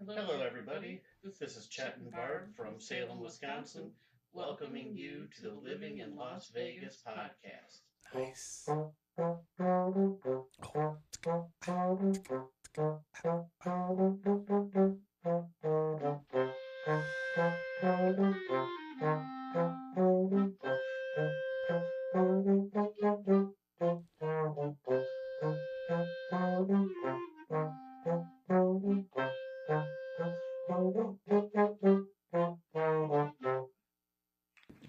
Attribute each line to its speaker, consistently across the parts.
Speaker 1: Hello, everybody. This is Chet and Barb from Salem, Wisconsin, welcoming you to the Living in Las Vegas podcast.
Speaker 2: Nice.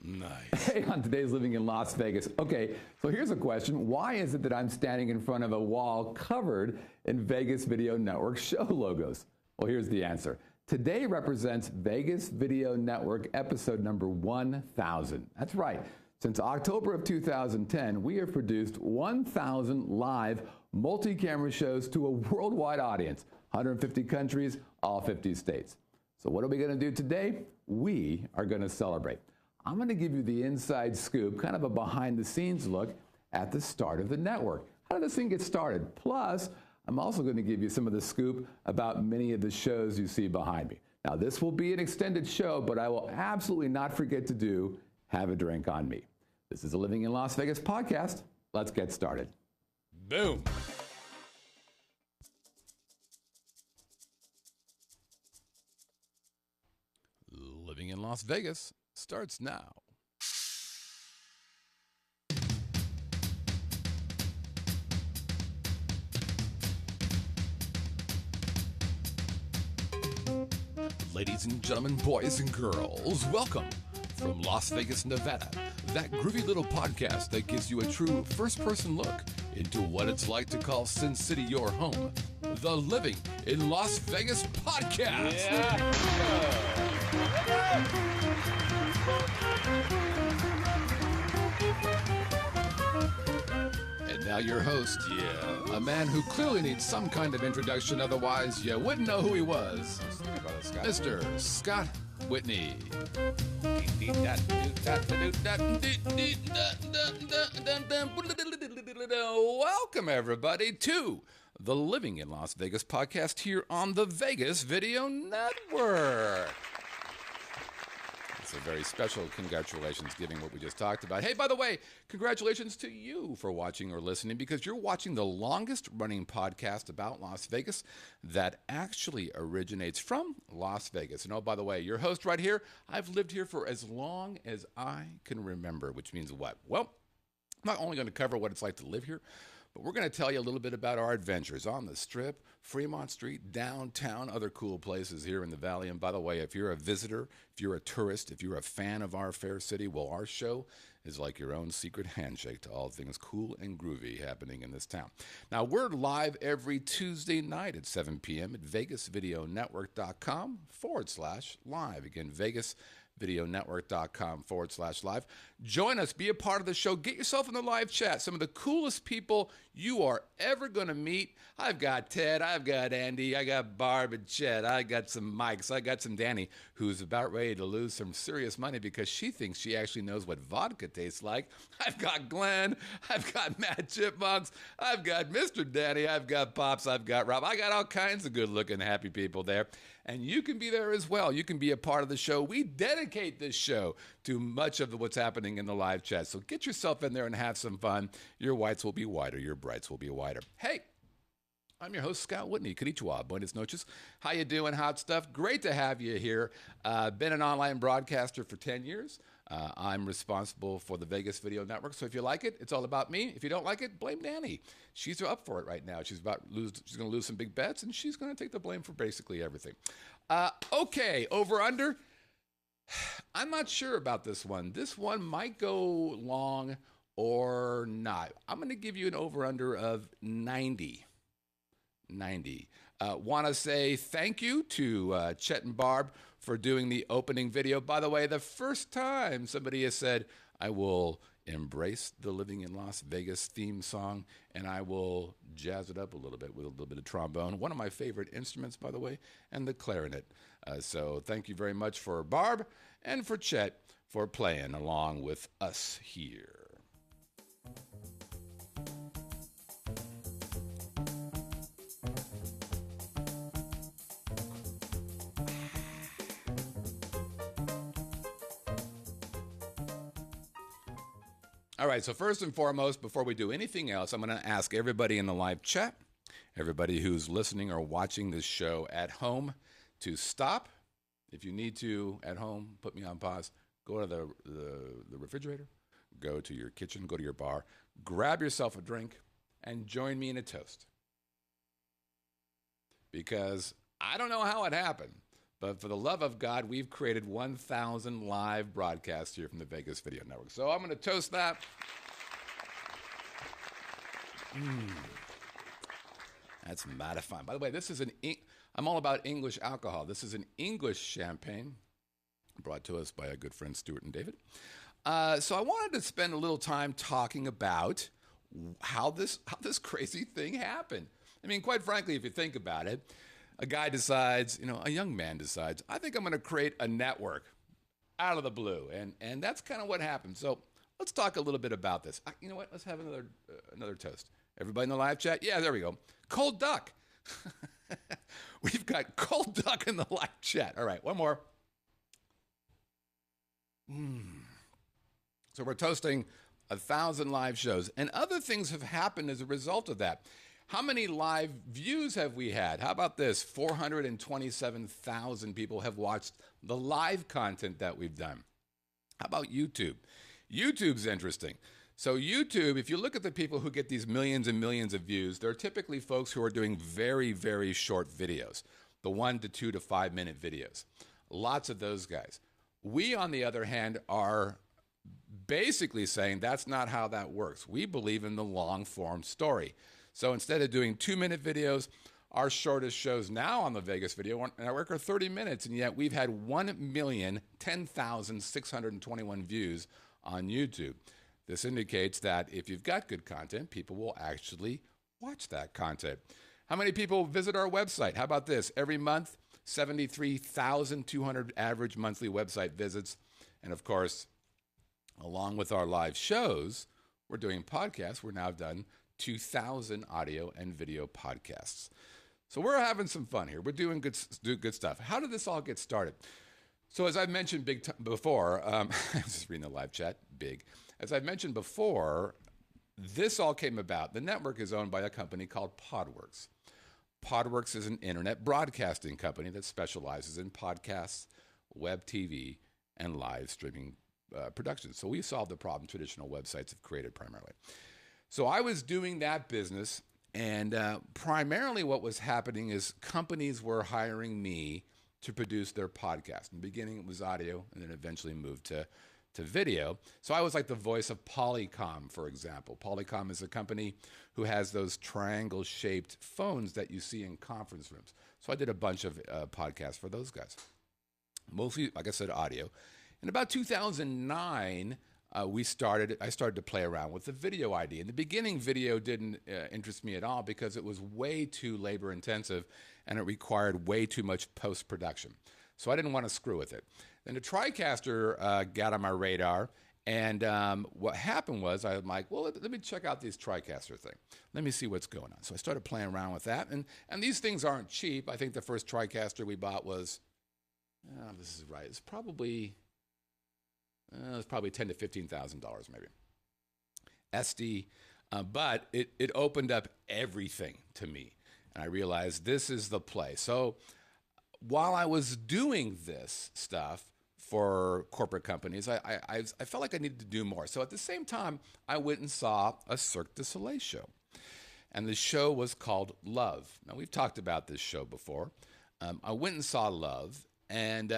Speaker 2: Nice.
Speaker 3: Hey, on today's Living in Las Vegas. Okay, so here's a question. Why is it that I'm standing in front of a wall covered in Vegas Video Network show logos? Well, here's the answer. Today represents Vegas Video Network episode number 1000. That's right. Since October of 2010, we have produced 1,000 live multi-camera shows to a worldwide audience, 150 countries, all 50 states. So what are we going to do today? We are going to celebrate. I'm going to give you the inside scoop, kind of a behind-the-scenes look at the start of the network. How did this thing get started? Plus, I'm also going to give you some of the scoop about many of the shows you see behind me. Now, this will be an extended show, but I will absolutely not forget to do Have a Drink on Me. This is the Living in Las Vegas podcast. Let's get started.
Speaker 2: Boom. Living in Las Vegas starts now. Ladies and gentlemen, boys and girls, welcome from Las Vegas, Nevada, that groovy little podcast that gives you a true first-person look into what it's like to call Sin City your home. The Living in Las Vegas podcast. And now your host, a man who clearly needs some kind of introduction, otherwise you wouldn't know who he was, Mr. Scott Whitney. Welcome, everybody, to the Living in Las Vegas podcast here on the Vegas Video Network. It's a very special congratulations given what we just talked about. Hey, by the way, congratulations to you for watching or listening, because you're watching the longest running podcast about Las Vegas that actually originates from Las Vegas. And oh, by the way, your host right here, I've lived here for as long as I can remember, which means what? Well, I'm not only going to cover what it's like to live here, but we're going to tell you a little bit about our adventures on the Strip, Fremont Street, downtown, other cool places here in the Valley. And by the way, if you're a visitor, if you're a tourist, if you're a fan of our fair city, well, our show is like your own secret handshake to all things cool and groovy happening in this town. Now, we're live every Tuesday night at 7 p.m. at VegasVideoNetwork.com/live. Again, VegasVideoNetwork.com/live. Join us, be a part of the show, get yourself in the live chat. Some of the coolest people you are ever going to meet. I've got Ted, I've got Andy, I got Barb and Chet, I got some Mikes, I got some Danny, who's about ready to lose some serious money because she thinks she actually knows what vodka tastes like. I've got Glenn, I've got Matt Chipmunks, I've got Mr. Danny, I've got Pops, I've got Rob. I got all kinds of good-looking, happy people there. And you can be there as well. You can be a part of the show. We dedicate this show to much of what's happening in the live chat. So get yourself in there and have some fun. Your whites will be whiter. Your brights will be whiter. Hey, I'm your host, Scott Whitney. Konnichiwa, buenas noches. How you doing, hot stuff? Great to have you here. Been an online broadcaster for 10 years. I'm responsible for the Vegas Video Network. So if you like it, it's all about me. If you don't like it, blame Danny. She's up for it right now. She's going to lose some big bets, and she's going to take the blame for basically everything. Okay, over under. I'm not sure about this one. This one might go long or not. I'm going to give you an over-under of 90. Want to say thank you to Chet and Barb for doing the opening video. By the way, the first time somebody has said, I will embrace the Living in Las Vegas theme song, and I will jazz it up a little bit with a little bit of trombone. One of my favorite instruments, by the way, and the clarinet. So thank you very much for Barb and for Chet for playing along with us here. All right, so first and foremost, before we do anything else, I'm going to ask everybody in the live chat, everybody who's listening or watching this show at home, to stop. If you need to, at home, put me on pause. Go to the refrigerator, go to your kitchen, go to your bar, grab yourself a drink, and join me in a toast. Because I don't know how it happened, but for the love of God, we've created 1,000 live broadcasts here from the Vegas Video Network. So I'm going to toast that. That's mighty fine. By the way, this is I'm all about English alcohol. This is an English champagne brought to us by a good friend, Stuart and David. So I wanted to spend a little time talking about how this crazy thing happened. I mean, quite frankly, if you think about it, a guy decides, a young man decides, I think I'm going to create a network out of the blue. And that's kind of what happened. So let's talk a little bit about this. You know what? Let's have another toast. Everybody in the live chat? Yeah, there we go. Cold duck. We've got cold duck in the live chat. All right, one more. So we're toasting 1,000 live shows. And other things have happened as a result of that. How many live views have we had? How about this? 427,000 people have watched the live content that we've done. How about YouTube? YouTube's interesting. So YouTube, if you look at the people who get these millions and millions of views, they're typically folks who are doing very, very short videos, the 1 to 2 to 5 minute videos. Lots of those guys. We, on the other hand, are basically saying that's not how that works. We believe in the long form story. So instead of doing 2-minute videos, our shortest shows now on the Vegas Video Network are 30 minutes, and yet we've had 1,010,621 views on YouTube. This indicates that if you've got good content, people will actually watch that content. How many people visit our website? How about this? Every month, 73,200 average monthly website visits. And of course, along with our live shows, we're doing podcasts. We're now done 2,000 audio and video podcasts. So we're having some fun here. We're doing good stuff. How did this all get started? So as I've mentioned before, I was just reading the live chat, big. As I've mentioned before, this all came about. The network is owned by a company called Podworks. Podworks is an internet broadcasting company that specializes in podcasts, web TV, and live streaming productions. So we solve the problem traditional websites have created primarily. So I was doing that business, and primarily what was happening is companies were hiring me to produce their podcast. In the beginning, it was audio, and then eventually moved to video. So I was like the voice of Polycom, for example. Polycom is a company who has those triangle-shaped phones that you see in conference rooms. So I did a bunch of podcasts for those guys. Mostly, like I said, audio. In about 2009, I started to play around with the video idea. In the beginning, video didn't interest me at all because it was way too labor intensive and it required way too much post-production. So I didn't want to screw with it. Then the TriCaster got on my radar, and what happened was I'm like, well, let me check out this TriCaster thing. Let me see what's going on. So I started playing around with that, and these things aren't cheap. I think the first TriCaster we bought was, this is right, it's probably $10,000 to $15,000 maybe. SD, but it opened up everything to me, and I realized this is the play. So while I was doing this stuff for corporate companies, I felt like I needed to do more. So at the same time, I went and saw a Cirque du Soleil show. And the show was called LiLV. Now, we've talked about this show before. I went and saw LiLV, and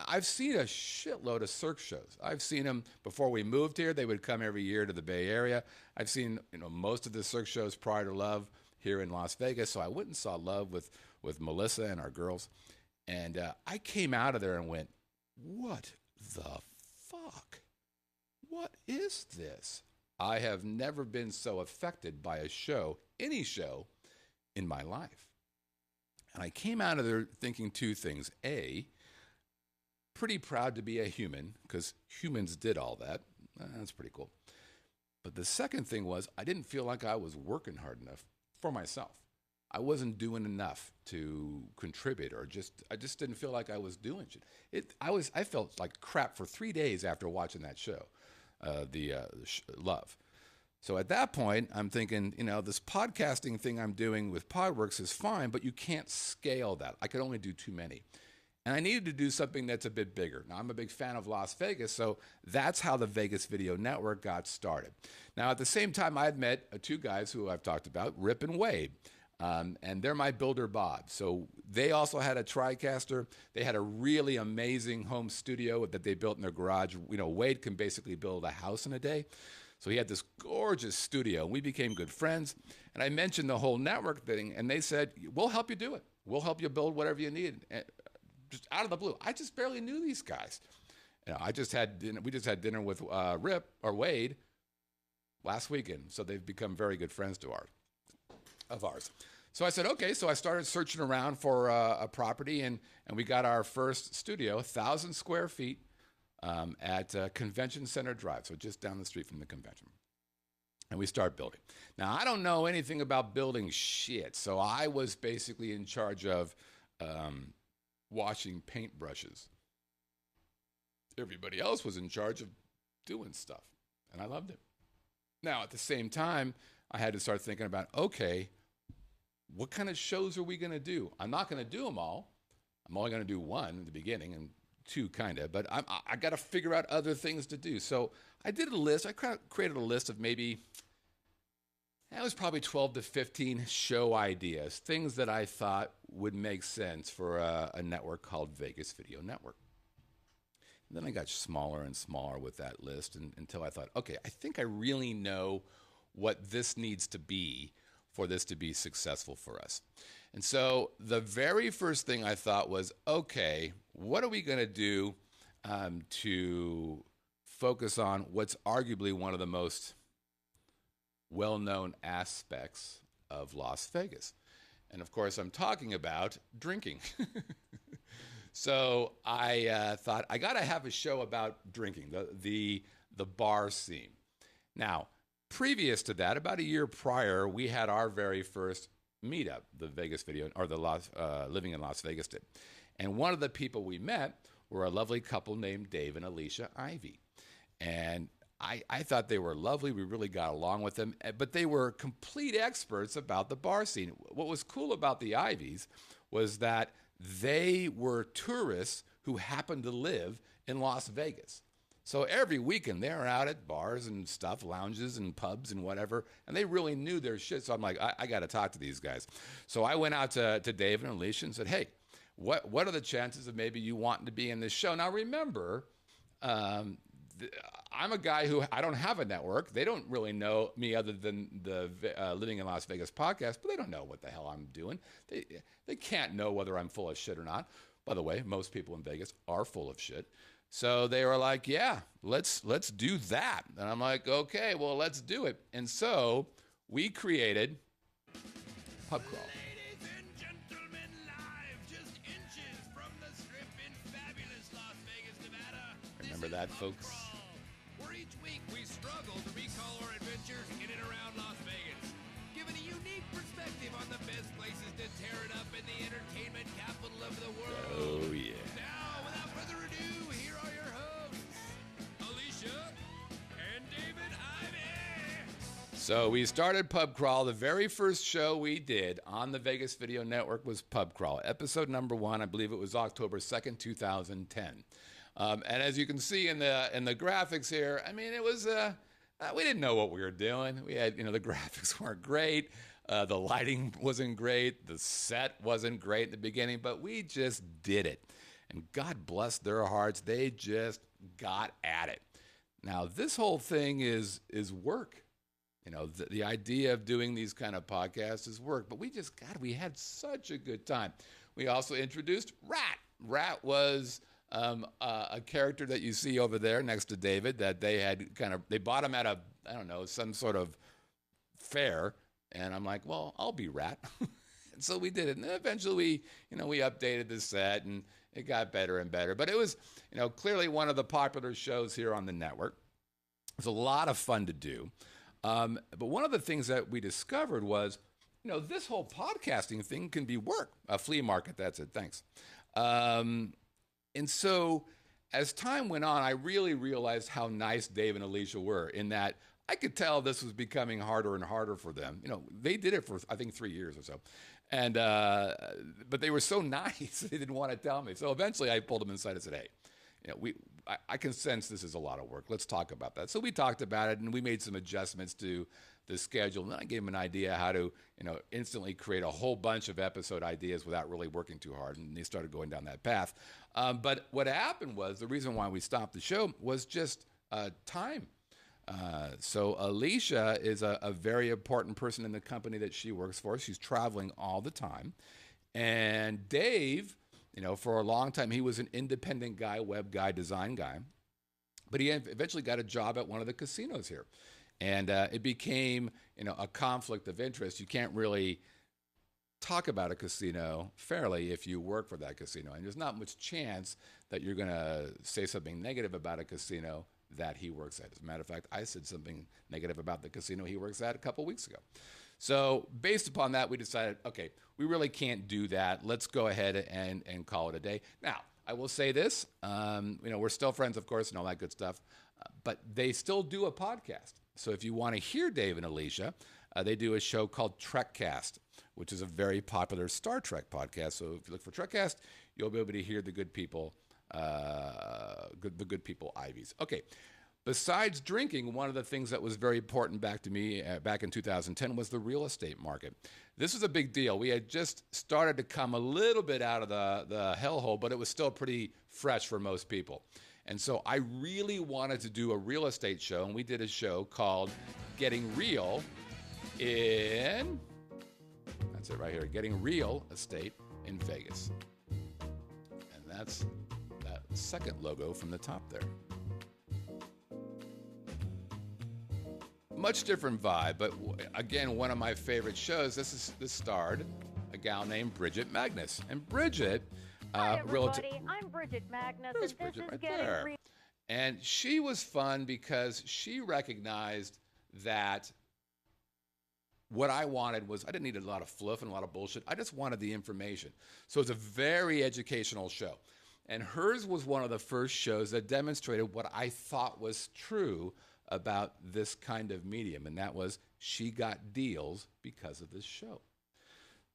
Speaker 2: I've seen a shitload of Cirque shows. I've seen them before we moved here. They would come every year to the Bay Area. I've seen most of the Cirque shows prior to LiLV here in Las Vegas. So I went and saw LiLV with Melissa and our girls. And I came out of there and went, what the fuck? What is this? I have never been so affected by a show, any show, in my life. And I came out of there thinking two things. A, pretty proud to be a human, because humans did all that. That's pretty cool. But the second thing was I didn't feel like I was working hard enough for myself. I wasn't doing enough to contribute, or I just didn't feel like I was doing shit. I felt like crap for 3 days after watching that show. Love. So at that point, I'm thinking, this podcasting thing I'm doing with Podworks is fine, but you can't scale that. I could only do too many. And I needed to do something that's a bit bigger. Now, I'm a big fan of Las Vegas, so that's how the Vegas Video Network got started. Now, at the same time, I had met two guys who I've talked about, Rip and Wade. And they're my builder Bob. So they also had a TriCaster. They had a really amazing home studio that they built in their garage. Wade can basically build a house in a day. So he had this gorgeous studio. We became good friends. And I mentioned the whole network thing, and they said, we'll help you do it. We'll help you build whatever you need. And just out of the blue. I just barely knew these guys. We just had dinner with Rip or Wade last weekend. So they've become very good friends of ours. So I said, okay. So I started searching around for a property, and we got our first studio, 1,000 square feet, at Convention Center Drive, so just down the street from the convention. And we start building. Now, I don't know anything about building shit, so I was basically in charge of washing paintbrushes. Everybody else was in charge of doing stuff, and I loved it. Now, at the same time, I had to start thinking about, okay, what kind of shows are we going to do? I'm not going to do them all. I'm only going to do one in the beginning and two kind of, but I got to figure out other things to do. So I did a list. I created a list of maybe, that was probably 12 to 15 show ideas, things that I thought would make sense for a network called Vegas Video Network. And then I got smaller and smaller with that list until I thought, okay, I think I really know what this needs to be for this to be successful for us. And so the very first thing I thought was, okay, what are we going to do to focus on what's arguably one of the most well-known aspects of Las Vegas? And of course, I'm talking about drinking. So I thought I got to have a show about drinking, the bar scene. Now, previous to that, about a year prior, we had our very first meetup, the Vegas Video, or the Living in Las Vegas did. And one of the people we met were a lovely couple named Dave and Alicia Ivy. And I thought they were lovely. We really got along with them, but they were complete experts about the bar scene. What was cool about the Ivies was that they were tourists who happened to live in Las Vegas. So every weekend they're out at bars and stuff, lounges and pubs and whatever, and they really knew their shit. So I'm like, I got to talk to these guys. So I went out to Dave and Alicia and said, hey, what are the chances of maybe you wanting to be in this show? Now remember, I'm a guy who, I don't have a network. They don't really know me other than the Living in Las Vegas podcast, but they don't know what the hell I'm doing. They can't know whether I'm full of shit or not. By the way, most people in Vegas are full of shit. So they were like, yeah, let's do that. And I'm like, okay, well, let's do it. And so we created Pub Crawl.
Speaker 4: Ladies and gentlemen, live just inches from the strip in fabulous Las Vegas, Nevada.
Speaker 2: Remember that, folks?
Speaker 4: Where each week we struggle to recall our adventures in and around Las Vegas, giving a unique perspective on the best places to tear it up in the entertainment capital of the world.
Speaker 2: Oh, yeah.
Speaker 4: Now, without further ado, here are your hosts, Alicia and David Ivy.
Speaker 2: So we started Pub Crawl. The very first show we did on the Vegas Video Network was Pub Crawl. Episode number 1, I believe it was October 2nd, 2010. And as you can see in the graphics here, I mean, it was, we didn't know what we were doing. We had, the graphics weren't great. The lighting wasn't great. The set wasn't great in the beginning, but we just did it. And God bless their hearts, they just got at it. Now, this whole thing is work. The idea of doing these kind of podcasts is work, but we had such a good time. We also introduced Rat. Rat was a character that you see over there next to David that they bought him at some sort of fair. And I'm like, well, I'll be Rat. And so we did it. And then eventually we updated the set and it got better and better. But it was, clearly one of the popular shows here on the network. It was a lot of fun to do. But one of the things that we discovered was, this whole podcasting thing can be work. A flea market, that's it, thanks. And so as time went on, I really realized how nice Dave and Alicia were, in that I could tell this was becoming harder and harder for them. They did it for, I think, 3 years or so. And but they were so nice, they didn't want to tell me. So eventually I pulled them inside and said, hey, I can sense this is a lot of work. Let's talk about that. So we talked about it, and we made some adjustments to the schedule. And then I gave them an idea how to, instantly create a whole bunch of episode ideas without really working too hard. And they started going down that path. But what happened was, the reason why we stopped the show was just time. So Alicia is a very important person in the company that she works for. She's traveling all the time. And Dave, for a long time, he was an independent guy, web guy, design guy. But he eventually got a job at one of the casinos here. And it became, a conflict of interest. You can't really talk about a casino fairly if you work for that casino. And there's not much chance that you're going to say something negative about a casino that he works at. As a matter of fact, I said something negative about the casino he works at a couple weeks ago. So based upon that, we decided, okay, we really can't do that. Let's go ahead and call it a day. Now, I will say this, we're still friends, of course, and all that good stuff, but they still do a podcast. So if you want to hear Dave and Alicia, they do a show called Trekcast, which is a very popular Star Trek podcast. So if you look for Trekcast, you'll be able to hear the good people, Ivies. Okay. Besides drinking, one of the things that was very important back to me back in 2010 was the real estate market. This was a big deal. We had just started to come a little bit out of the hellhole, but it was still pretty fresh for most people. And so I really wanted to do a real estate show, and we did a show called Getting Real in, that's it right here, Getting Real Estate in Vegas. And that's that second logo from the top there. Much different vibe, but again, one of my favorite shows. This starred a gal named Bridget Magnus. And Bridget,
Speaker 5: hi everybody, I'm Bridget Magnus, and this
Speaker 2: Bridget
Speaker 5: is
Speaker 2: right
Speaker 5: Getting
Speaker 2: there.
Speaker 5: Real.
Speaker 2: And she was fun because she recognized that what I wanted was, I didn't need a lot of fluff and a lot of bullshit. I just wanted the information. So it's a very educational show. And hers was one of the first shows that demonstrated what I thought was true about this kind of medium, and that was she got deals because of this show.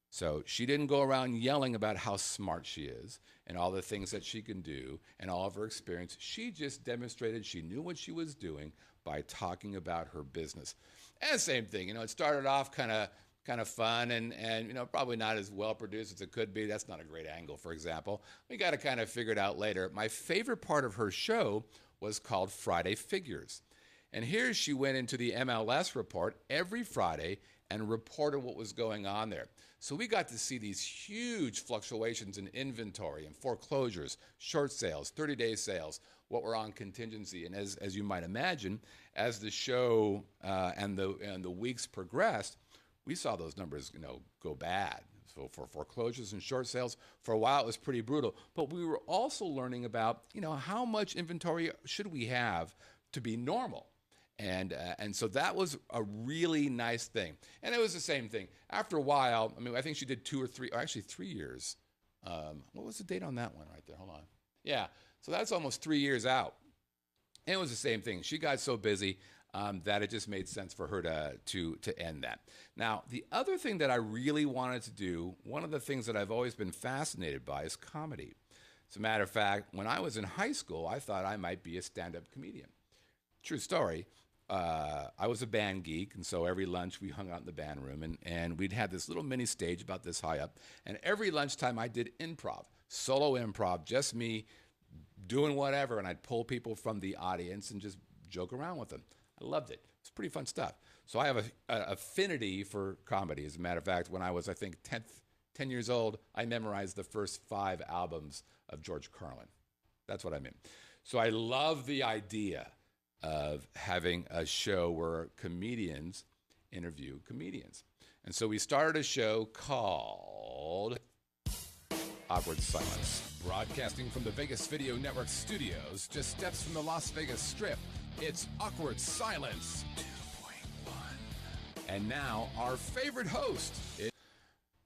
Speaker 2: So she didn't go around yelling about how smart she is and all the things that she can do and all of her experience. She just demonstrated she knew what she was doing by talking about her business. And same thing, it started off kind of fun and probably not as well produced as it could be. That's not a great angle, for example. We got to kind of figure it out later. My favorite part of her show was called Friday Figures. And here she went into the MLS report every Friday and reported what was going on there. So we got to see these huge fluctuations in inventory and foreclosures, short sales, 30-day sales, what were on contingency. And as you might imagine, as the show and the weeks progressed, we saw those numbers go bad. So for foreclosures and short sales, for a while it was pretty brutal. But we were also learning about how much inventory should we have to be normal. And so that was a really nice thing. And it was the same thing. After a while, I think she did 3 years. What was the date on that one right there? Hold on. Yeah, so that's almost 3 years out. And it was the same thing. She got so busy that it just made sense for her to end that. Now, the other thing that I really wanted to do, one of the things that I've always been fascinated by is comedy. As a matter of fact, when I was in high school, I thought I might be a stand-up comedian. True story. I was a band geek, and so every lunch we hung out in the band room, and we'd had this little mini stage about this high up, and every lunchtime I did improv, solo improv, just me doing whatever, and I'd pull people from the audience and just joke around with them. I loved it. It's pretty fun stuff. So I have an affinity for comedy. As a matter of fact, when I was, I think, 10 years old, I memorized the first 5 albums of George Carlin. That's what I mean. So I love the idea of having a show where comedians interview comedians. And so we started a show called Awkward Silence.
Speaker 6: Broadcasting from the Vegas Video Network studios, just steps from the Las Vegas Strip, it's Awkward Silence 2.1.
Speaker 2: And now our favorite host.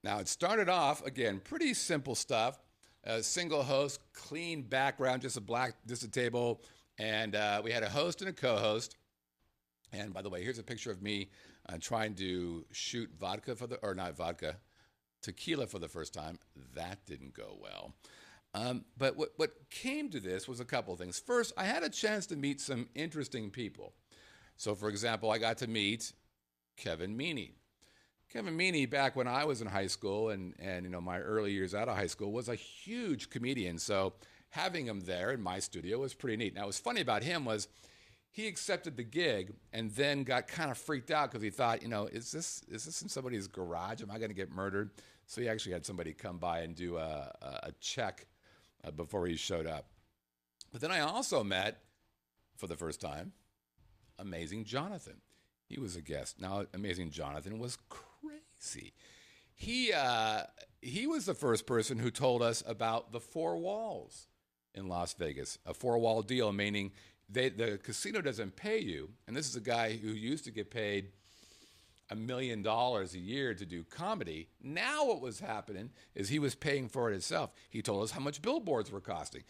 Speaker 2: Now it started off, again, pretty simple stuff. a single host, clean background, just a table, and we had a host and a co-host. And by the way, here's a picture of me trying to shoot tequila for the first time. That didn't go well. But what came to this was a couple of things. First, I had a chance to meet some interesting people. So, for example, I got to meet Kevin Meaney. Kevin Meaney, back when I was in high school and my early years out of high school, was a huge comedian. So having him there in my studio was pretty neat. Now, what was funny about him was he accepted the gig and then got kind of freaked out because he thought, is this in somebody's garage? Am I going to get murdered? So he actually had somebody come by and do a check before he showed up. But then I also met, for the first time, Amazing Jonathan. He was a guest. Now, Amazing Jonathan was crazy. He was the first person who told us about the 4 walls in Las Vegas. A 4-wall deal, meaning the casino doesn't pay you. And this is a guy who used to get paid $1 million a year to do comedy. Now what was happening is he was paying for it himself. He told us how much billboards were costing.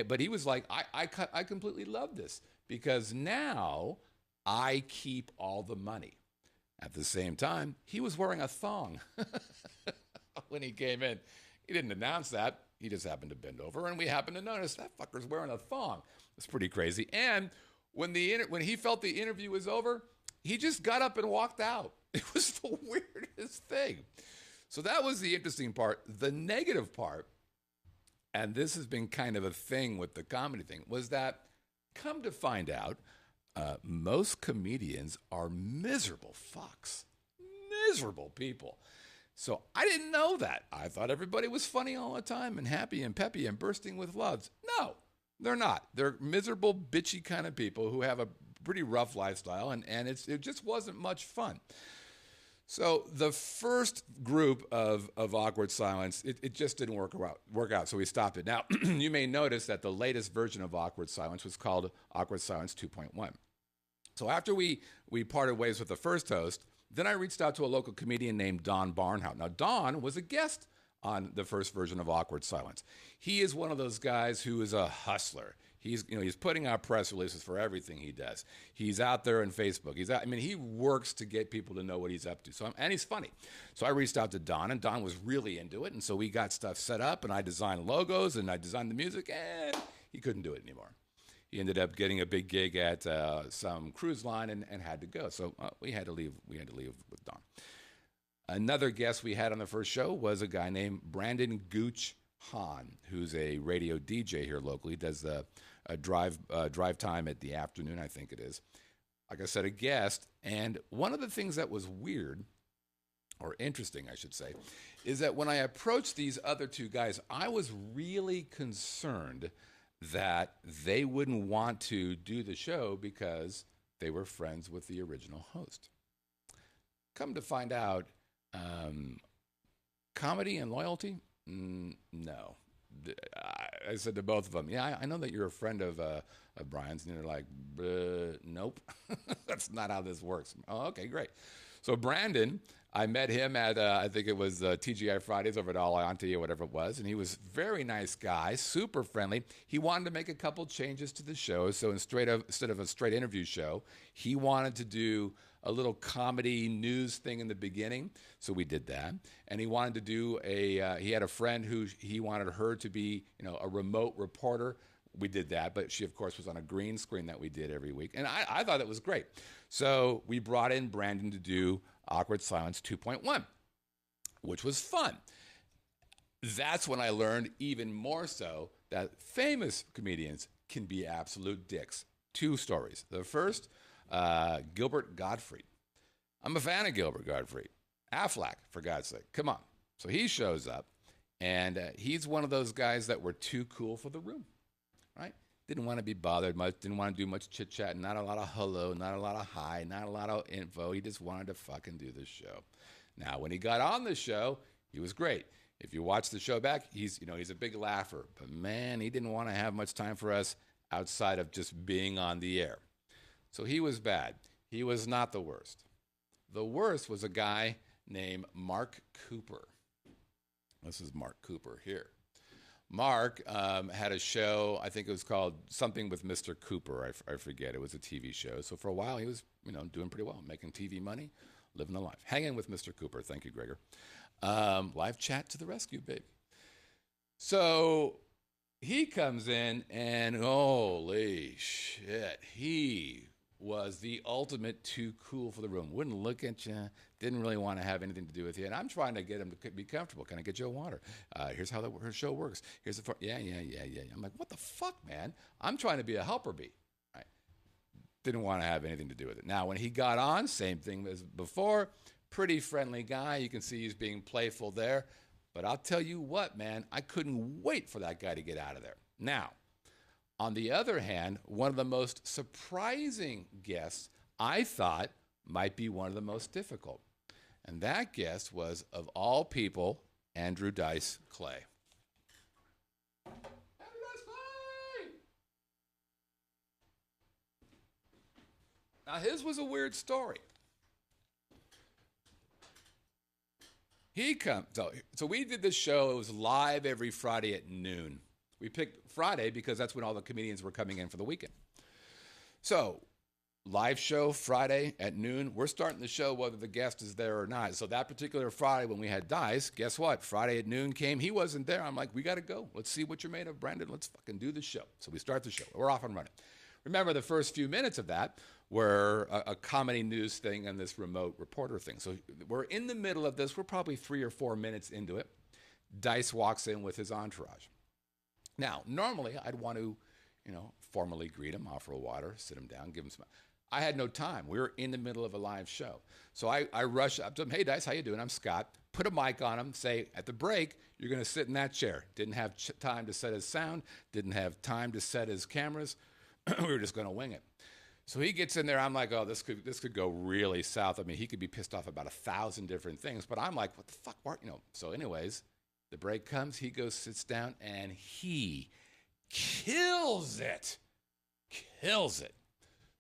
Speaker 2: But he was like, I completely love this because now I keep all the money. At the same time, he was wearing a thong when he came in. He didn't announce that. He just happened to bend over, and we happened to notice that fucker's wearing a thong. It's pretty crazy. And when he felt the interview was over, he just got up and walked out. It was the weirdest thing. So that was the interesting part. The negative part, and this has been kind of a thing with the comedy thing, was that, come to find out, most comedians are miserable fucks. Miserable people. So I didn't know that. I thought everybody was funny all the time and happy and peppy and bursting with loves. No, they're not. They're miserable, bitchy kind of people who have a pretty rough lifestyle, and it just wasn't much fun. So the first group of Awkward Silence, it just didn't work out, so we stopped it. Now, you may notice that the latest version of Awkward Silence was called Awkward Silence 2.1. So after we parted ways with the first host, then I reached out to a local comedian named Don Barnhout. Now, Don was a guest on the first version of Awkward Silence. He is one of those guys who is a hustler. He's putting out press releases for everything he does. He's out there on Facebook. He works to get people to know what he's up to. And he's funny. So I reached out to Don, and Don was really into it. And so we got stuff set up, and I designed logos, and I designed the music, and he couldn't do it anymore. He ended up getting a big gig at some cruise line and had to go. So we had to leave. We had to leave with Don. Another guest we had on the first show was a guy named Brandon Gooch Hahn, who's a radio DJ here locally. He does the drive time at the afternoon, I think it is. Like I said, a guest. And one of the things that was weird, or interesting, I should say, is that when I approached these other two guys, I was really concerned that they wouldn't want to do the show because they were friends with the original host. Come to find out, comedy and loyalty? No. I said to both of them, yeah, I know that you're a friend of Brian's. And they're like, nope, that's not how this works. Oh, okay, great. So Brandon, I met him at, I think it was TGI Fridays over at Aliante or whatever it was, and he was a very nice guy, super friendly. He wanted to make a couple changes to the show, so instead of a straight interview show, he wanted to do a little comedy news thing in the beginning, so we did that. And he wanted to do he had a friend who he wanted her to be, a remote reporter. We did that, but she, of course, was on a green screen that we did every week. And I thought it was great. So we brought in Brandon to do Awkward Silence 2.1, which was fun. That's when I learned even more so that famous comedians can be absolute dicks. 2 stories. The first, Gilbert Gottfried. I'm a fan of Gilbert Gottfried. Affleck, for God's sake. Come on. So he shows up, and he's one of those guys that were too cool for the room, right? Didn't want to be bothered much, didn't want to do much chit-chat, not a lot of hello, not a lot of hi, not a lot of info. He just wanted to fucking do the show. Now, when he got on the show, he was great. If you watch the show back, he's a big laugher. But, man, he didn't want to have much time for us outside of just being on the air. So he was bad. He was not the worst. The worst was a guy named Mark Cooper. This is Mark Cooper here. Mark had a show, I think it was called something with Mr. Cooper. I forget. It was a TV show. So for a while, he was, doing pretty well, making TV money, living the life. Hanging with Mr. Cooper. Thank you, Gregor. Live chat to the rescue, baby. So he comes in, and holy shit, he was the ultimate too cool for the room. Wouldn't look at you, didn't really want to have anything to do with you. And I'm trying to get him to be comfortable. Can I get you a water? Here's how her show works. Here's the yeah. I'm like, what the fuck, man? I'm trying to be a helper bee. Right? Didn't want to have anything to do with it. Now, when he got on, same thing as before. Pretty friendly guy. You can see he's being playful there. But I'll tell you what, man, I couldn't wait for that guy to get out of there. Now, on the other hand, one of the most surprising guests I thought might be one of the most difficult. And that guest was, of all people, Andrew Dice Clay. Andrew Dice Clay! Now, his was a weird story. He comes, so we did this show. It was live every Friday at noon. We picked Friday because that's when all the comedians were coming in for the weekend. So, live show Friday at noon. We're starting the show whether the guest is there or not. So that particular Friday when we had Dice, guess what? Friday at noon came. He wasn't there. I'm like, we got to go. Let's see what you're made of, Brandon. Let's fucking do the show. So we start the show. We're off and running. Remember, the first few minutes of that were a comedy news thing and this remote reporter thing. So we're in the middle of this. We're probably 3 or 4 minutes into it. Dice walks in with his entourage. Now, normally I'd want to, formally greet him, offer a water, sit him down, give him some. I had no time. We were in the middle of a live show. So I rushed up to him. Hey, Dice, how you doing? I'm Scott. Put a mic on him. Say, at the break, you're going to sit in that chair. Didn't have time to set his sound. Didn't have time to set his cameras. We were just going to wing it. So he gets in there. I'm like, oh, this could go really south. I mean, he could be pissed off about 1,000 different things. But I'm like, what the fuck? So anyways, the break comes. He goes, sits down, and he kills it. Kills it.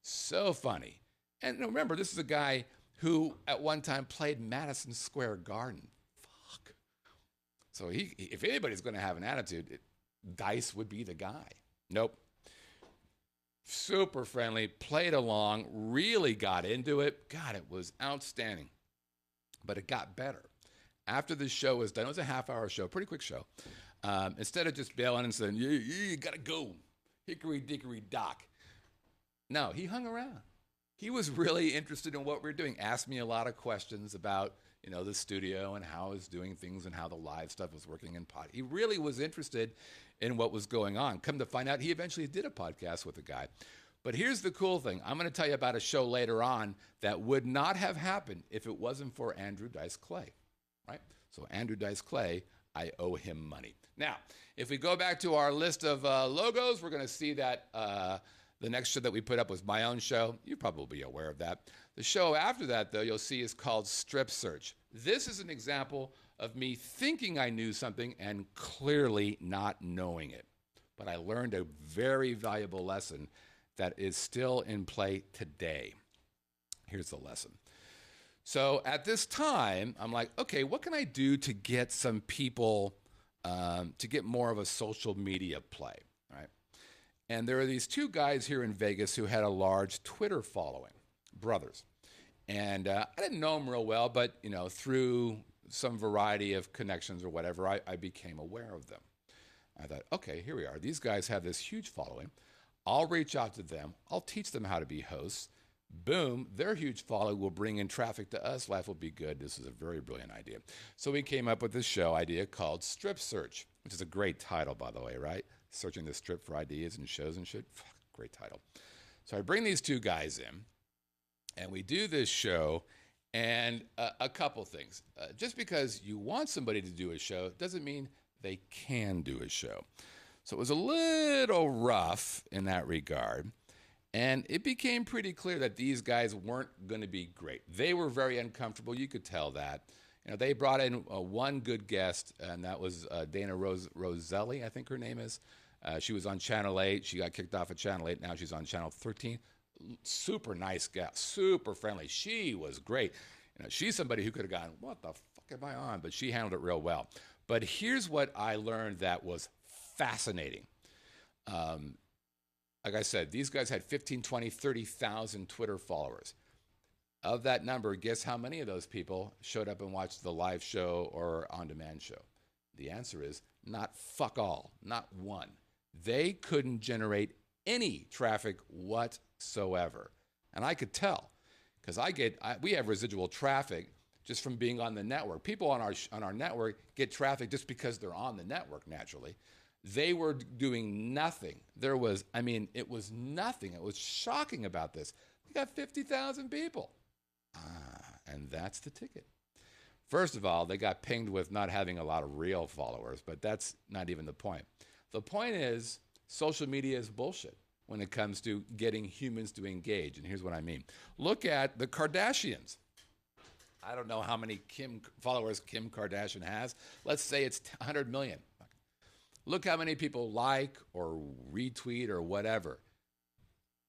Speaker 2: So funny. And remember, this is a guy who at one time played Madison Square Garden. Fuck. So if anybody's going to have an attitude, Dice would be the guy. Nope. Super friendly, played along, really got into it. God, it was outstanding. But it got better. After the show was done, it was a half-hour show, pretty quick show. Instead of just bailing and saying, you got to go, hickory dickory dock. No, he hung around. He was really interested in what we were doing. Asked me a lot of questions about, the studio and how I was doing things and how the live stuff was working in pod. He really was interested in what was going on. Come to find out, he eventually did a podcast with a guy. But here's the cool thing. I'm going to tell you about a show later on that would not have happened if it wasn't for Andrew Dice Clay, right? So Andrew Dice Clay, I owe him money. Now, if we go back to our list of logos, we're going to see that the next show that we put up was my own show. You're probably aware of that. The show after that, though, you'll see is called Strip Search. This is an example of me thinking I knew something and clearly not knowing it. But I learned a very valuable lesson that is still in play today. Here's the lesson. So at this time, I'm like, okay, what can I do to get some people, to get more of a social media play, right? And there are these two guys here in Vegas who had a large Twitter following, brothers. And I didn't know them real well, but, through some variety of connections or whatever, I became aware of them. I thought, okay, here we are. These guys have this huge following. I'll reach out to them. I'll teach them how to be hosts. Boom, their huge following will bring in traffic to us. Life will be good. This is a very brilliant idea. So we came up with this show idea called Strip Search, which is a great title, by the way, right? Searching the strip for ideas and shows and shit. Great title. So I bring these two guys in, and we do this show, and a couple things. Just because you want somebody to do a show doesn't mean they can do a show. So it was a little rough in that regard. And it became pretty clear that these guys weren't going to be great. They were very uncomfortable. You could tell that. They brought in one good guest, and that was Dana Roselli, I think her name is. She was on Channel 8. She got kicked off of Channel 8. Now she's on Channel 13. Super nice gal, super friendly. She was great. She's somebody who could have gone, what the fuck am I on? But she handled it real well. But here's what I learned that was fascinating. Like I said, these guys had 15, 20, 30,000 Twitter followers. Of that number, guess how many of those people showed up and watched the live show or on-demand show? The answer is not fuck all, not one. They couldn't generate any traffic whatsoever. And I could tell, because we have residual traffic just from being on the network. People on our network get traffic just because they're on the network, naturally. They were doing nothing. It was nothing. It was shocking about this. We got 50,000 people. And that's the ticket. First of all, they got pinged with not having a lot of real followers, but that's not even the point. The point is, social media is bullshit when it comes to getting humans to engage. And here's what I mean. Look at the Kardashians. I don't know how many followers Kim Kardashian has. Let's say it's 100 million. Look how many people like or retweet or whatever.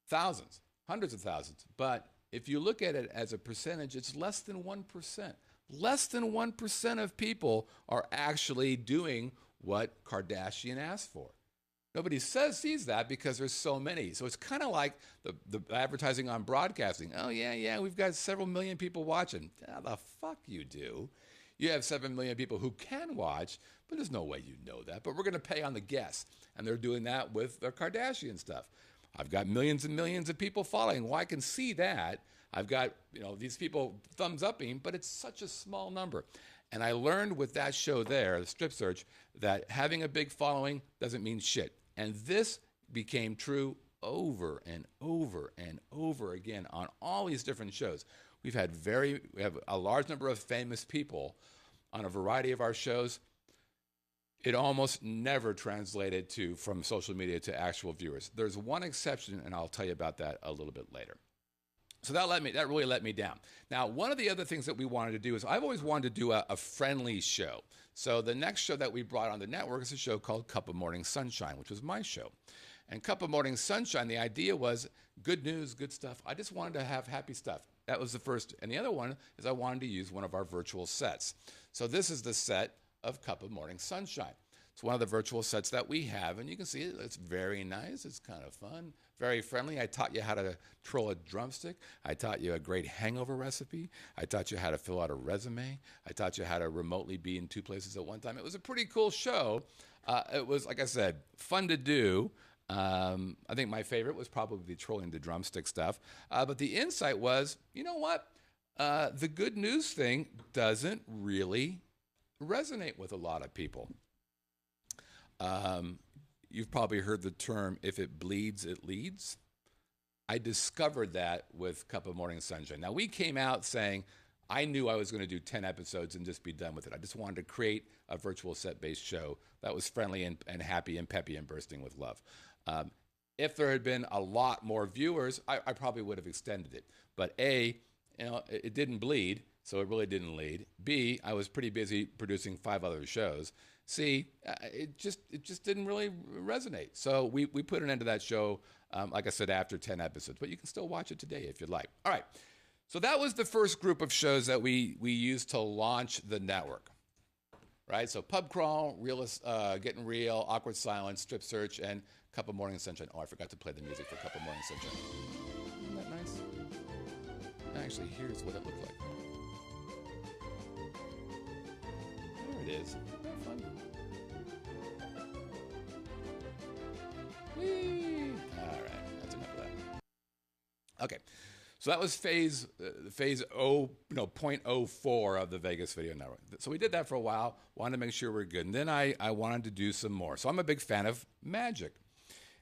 Speaker 2: Thousands, hundreds of thousands. But if you look at it as a percentage, it's less than 1%. Less than 1% of people are actually doing what Kardashian asked for. Nobody sees that because there's so many. So it's kind of like the advertising on broadcasting. Oh, yeah, we've got several million people watching. How the fuck you do? You have 7 million people who can watch, but there's no way you know that. But we're going to pay on the guess. And they're doing that with their Kardashian stuff. I've got millions and millions of people following. Well, I can see that. I've got, these people thumbs upping, but it's such a small number. And I learned with that show there, the Strip Search, that having a big following doesn't mean shit. And this became true over and over and over again on all these different shows. We have a large number of famous people on a variety of our shows. It almost never translated from social media to actual viewers. There's one exception, and I'll tell you about that a little bit later. So that really let me down. Now, one of the other things that we wanted to do is I've always wanted to do a friendly show. So the next show that we brought on the network is a show called Cup of Morning Sunshine, which was my show. And Cup of Morning Sunshine, the idea was good news, good stuff. I just wanted to have happy stuff. That was the first. And the other one is I wanted to use one of our virtual sets. So this is the set of Cup of Morning Sunshine. It's one of the virtual sets that we have, and you can see it. It's very nice. It's kind of fun, very friendly. I taught you how to twirl a drumstick. I taught you a great hangover recipe. I taught you how to fill out a resume. I taught you how to remotely be in 2 places at one time. It was a pretty cool show. It was, like I said, fun to do. I think my favorite was probably the twirling the drumstick stuff. But the insight was, you know what? The good news thing doesn't really resonate with a lot of people. You've probably heard the term, if it bleeds, it leads. I discovered that with Cup of Morning Sunshine. Now, we came out saying, I knew I was going to do 10 episodes and just be done with it. I just wanted to create a virtual set-based show that was friendly and happy and peppy and bursting with love. If there had been a lot more viewers, I probably would have extended it. But A, it didn't bleed, so it really didn't lead. B, I was pretty busy producing 5 other shows. C, it just didn't really resonate. So we put an end to that show, like I said, after 10 episodes. But you can still watch it today if you'd like. All right. So that was the first group of shows that we used to launch the network. Right? So Pub Crawl, Getting Real, Awkward Silence, Strip Search, and Cup of Morning Sunshine. Oh, I forgot to play the music for Cup of Morning Sunshine. Isn't that nice? Actually, here's what it looked like. There it is. Isn't that fun? Whee! All right, that's enough of that. Okay, so that was phase 0.04 of the Vegas Video Network. So we did that for a while, wanted to make sure we're good. And then I wanted to do some more. So I'm a big fan of magic.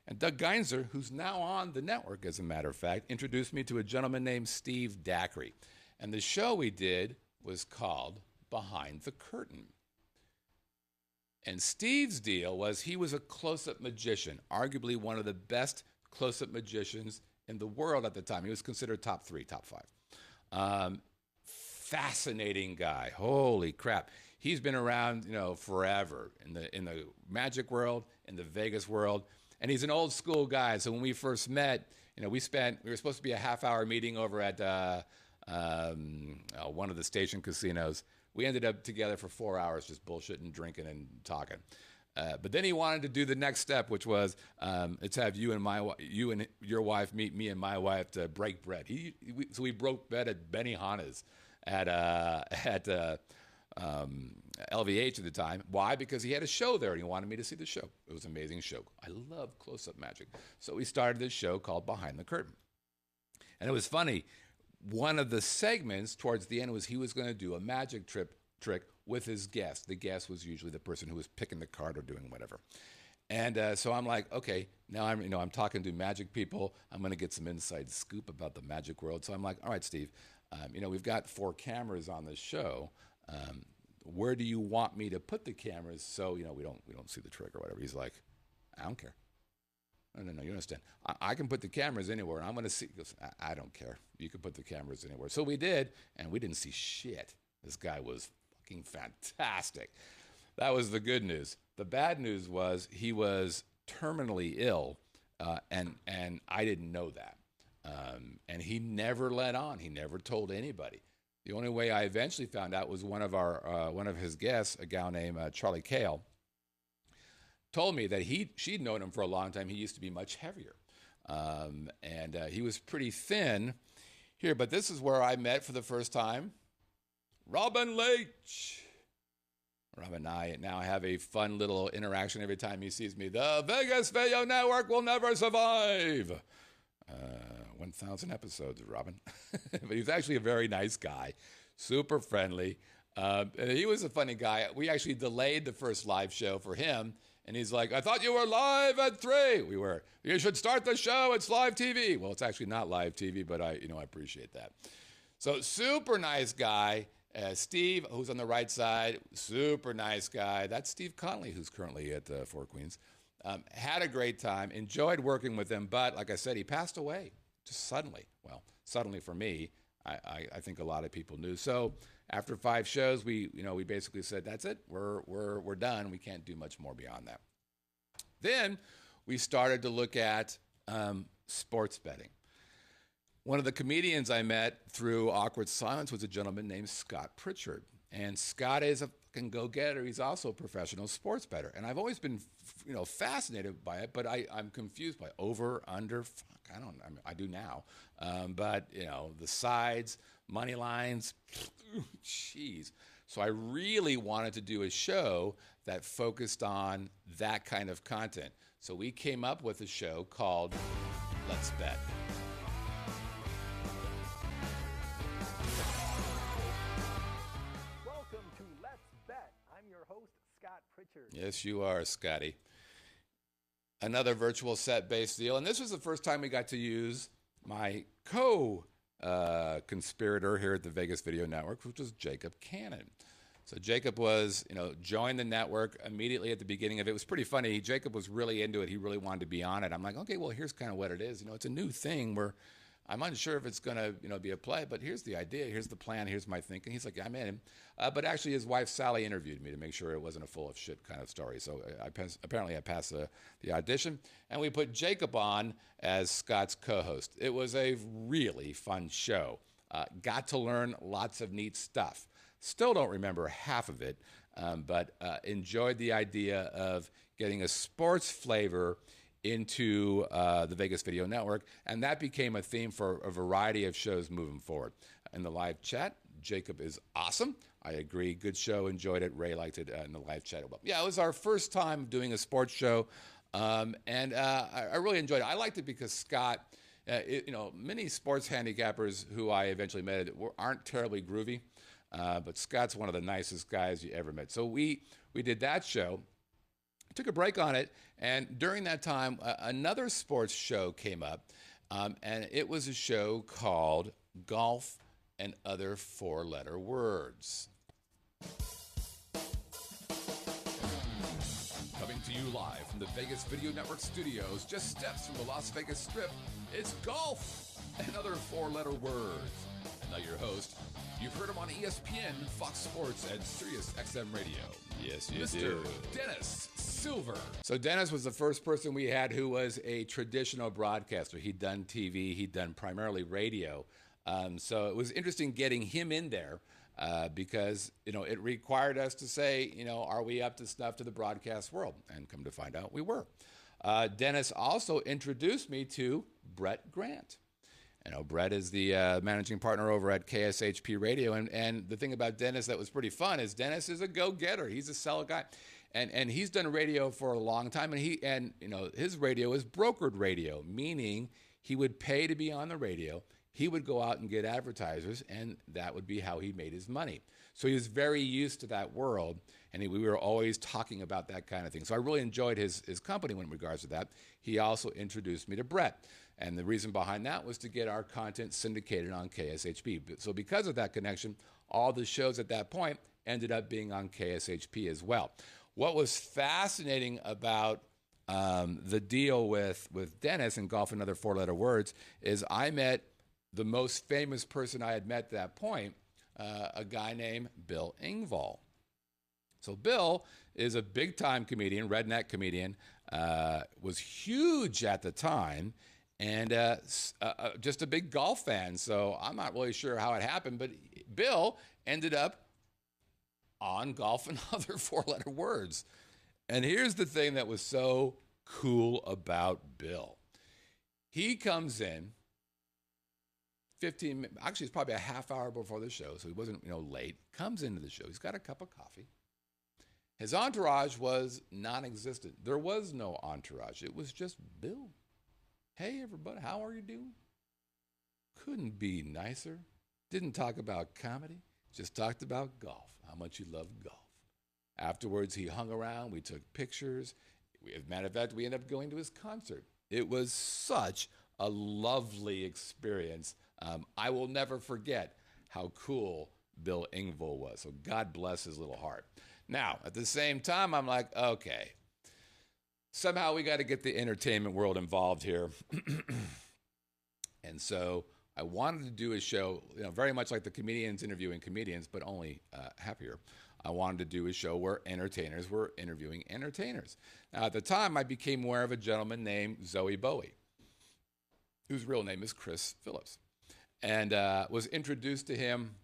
Speaker 2: And Doug Geinzer, who's now on the network, as a matter of fact, introduced me to a gentleman named Steve Dacry. And the show we did was called Behind the Curtain. And Steve's deal was he was a close-up magician, arguably one of the best close-up magicians in the world at the time. He was considered top 3, top 5. Fascinating guy. Holy crap. He's been around, forever in the magic world, in the Vegas world. And he's an old school guy. So when we first met, we were supposed to be a half-hour meeting over at one of the station casinos. We ended up together for 4 hours just bullshitting, drinking, and talking. But then he wanted to do the next step, which was let's have you and your wife meet me and my wife to break bread. So we broke bread at Benihana's at LVH at the time. Why? Because he had a show there and he wanted me to see the show. It was an amazing show. I love close-up magic. So we started this show called Behind the Curtain. And it was funny. One of the segments towards the end was he was going to do a magic trick with his guest. The guest was usually the person who was picking the card or doing whatever. And so I'm like, okay, now I'm talking to magic people. I'm going to get some inside scoop about the magic world. So I'm like, all right, Steve, we've got 4 cameras on this show. Where do you want me to put the cameras so we don't see the trick or whatever? He's like, I don't care. No, you understand. I can put the cameras anywhere, and I'm going to see. He goes, I don't care. You can put the cameras anywhere. So we did, and we didn't see shit. This guy was fucking fantastic. That was the good news. The bad news was he was terminally ill, and I didn't know that. And he never let on. He never told anybody. The only way I eventually found out was one of his guests, a gal named Charlie Cale, told me that she'd known him for a long time. He used to be much heavier, and he was pretty thin here. But this is where I met for the first time Robin Leach. Robin and I now have a fun little interaction every time he sees me. The Vegas Video Network will never survive. 1,000 episodes, Robin. But he's actually a very nice guy, super friendly. And he was a funny guy. We actually delayed the first live show for him. And he's like, I thought you were live at 3. We were. You should start the show. It's live TV. Well, it's actually not live TV, but I appreciate that. So super nice guy. Steve, who's on the right side, super nice guy. That's Steve Conley, who's currently at Four Queens. Had a great time. Enjoyed working with him. But like I said, he passed away just suddenly. Well, suddenly for me. I think a lot of people knew. So after 5 shows, we basically said, that's it. We're done. We can't do much more beyond that. Then we started to look at sports betting. One of the comedians I met through Awkward Silence was a gentleman named Scott Pritchard. And Scott is a fucking go-getter. He's also a professional sports bettor. And I've always been, fascinated by it, but I'm confused by over, under, I do now. But the sides, money lines, jeez. So I really wanted to do a show that focused on that kind of content. So we came up with a show called Let's Bet.
Speaker 7: Welcome to Let's Bet. I'm your host, Scott Pritchard.
Speaker 2: Yes, you are, Scotty. Another virtual set-based deal. And this was the first time we got to use my conspirator here at the Vegas Video Network, which was Jacob Cannon. So Jacob was, joined the network immediately at the beginning of it. It was pretty funny. Jacob was really into it. He really wanted to be on it. I'm like, okay, well, here's kind of what it is. It's a new thing where I'm unsure if it's going to, be a play, but here's the idea. Here's the plan. Here's my thinking. He's like, I'm in. But actually, his wife, Sally, interviewed me to make sure it wasn't a full of shit kind of story. So apparently I passed the audition. And we put Jacob on as Scott's co-host. It was a really fun show. Got to learn lots of neat stuff. Still don't remember half of it, but enjoyed the idea of getting a sports flavor into the Vegas Video Network, and that became a theme for a variety of shows moving forward. In the live chat, Jacob is awesome. I agree. Good show. Enjoyed it. Ray liked it in the live chat. Well, yeah, it was our first time doing a sports show, and I really enjoyed it. I liked it because Scott, many sports handicappers who I eventually met aren't terribly groovy, but Scott's one of the nicest guys you ever met. So we did that show. Took a break on it, and during that time, another sports show came up, and it was a show called Golf and Other Four-Letter Words.
Speaker 6: Coming to you live from the Vegas Video Network studios, just steps from the Las Vegas Strip, it's Golf and Other Four-Letter Words. And now your host, you've heard him on ESPN, Fox Sports, and Sirius XM Radio.
Speaker 2: Yes, you
Speaker 6: Mr.
Speaker 2: do.
Speaker 6: Dennis Silver.
Speaker 2: So Dennis was the first person we had who was a traditional broadcaster. He'd done TV. He'd done primarily radio. So it was interesting getting him in there because, it required us to say, are we up to snuff to the broadcast world? And come to find out, we were. Dennis also introduced me to Brett Grant. Brett is the managing partner over at KSHP Radio. And the thing about Dennis that was pretty fun is Dennis is a go-getter. He's a sell guy. And he's done radio for a long time. And his radio is brokered radio, meaning he would pay to be on the radio. He would go out and get advertisers, and that would be how he made his money. So he was very used to that world, and we were always talking about that kind of thing. So I really enjoyed his company in regards to that. He also introduced me to Brett, and the reason behind that was to get our content syndicated on KSHP. So because of that connection, all the shows at that point ended up being on KSHP as well. What was fascinating about the deal with Dennis and Golf and Other Four-Letter Words is I met the most famous person I had met at that point, a guy named Bill Engvall. So Bill is a big-time comedian, redneck comedian, was huge at the time, and just a big golf fan. So I'm not really sure how it happened, but Bill ended up on Golf and Other Four-Letter Words. And here's the thing that was so cool about Bill. He comes in 15 minutes, actually it's probably a half hour before the show, so he wasn't, late, comes into the show. He's got a cup of coffee. His entourage was non-existent. There was no entourage. It was just Bill. Hey, everybody, how are you doing? Couldn't be nicer. Didn't talk about comedy, just talked about golf, how much he loved golf. Afterwards, he hung around. We took pictures. As a matter of fact, we ended up going to his concert. It was such a lovely experience. I will never forget how cool Bill Engvall was. So God bless his little heart. Now, at the same time, I'm like, okay, somehow we got to get the entertainment world involved here. And so I wanted to do a show, very much like the comedians interviewing comedians, but only happier. I wanted to do a show where entertainers were interviewing entertainers. Now, at the time, I became aware of a gentleman named Zoe Bowie, whose real name is Chris Phillips, and was introduced to him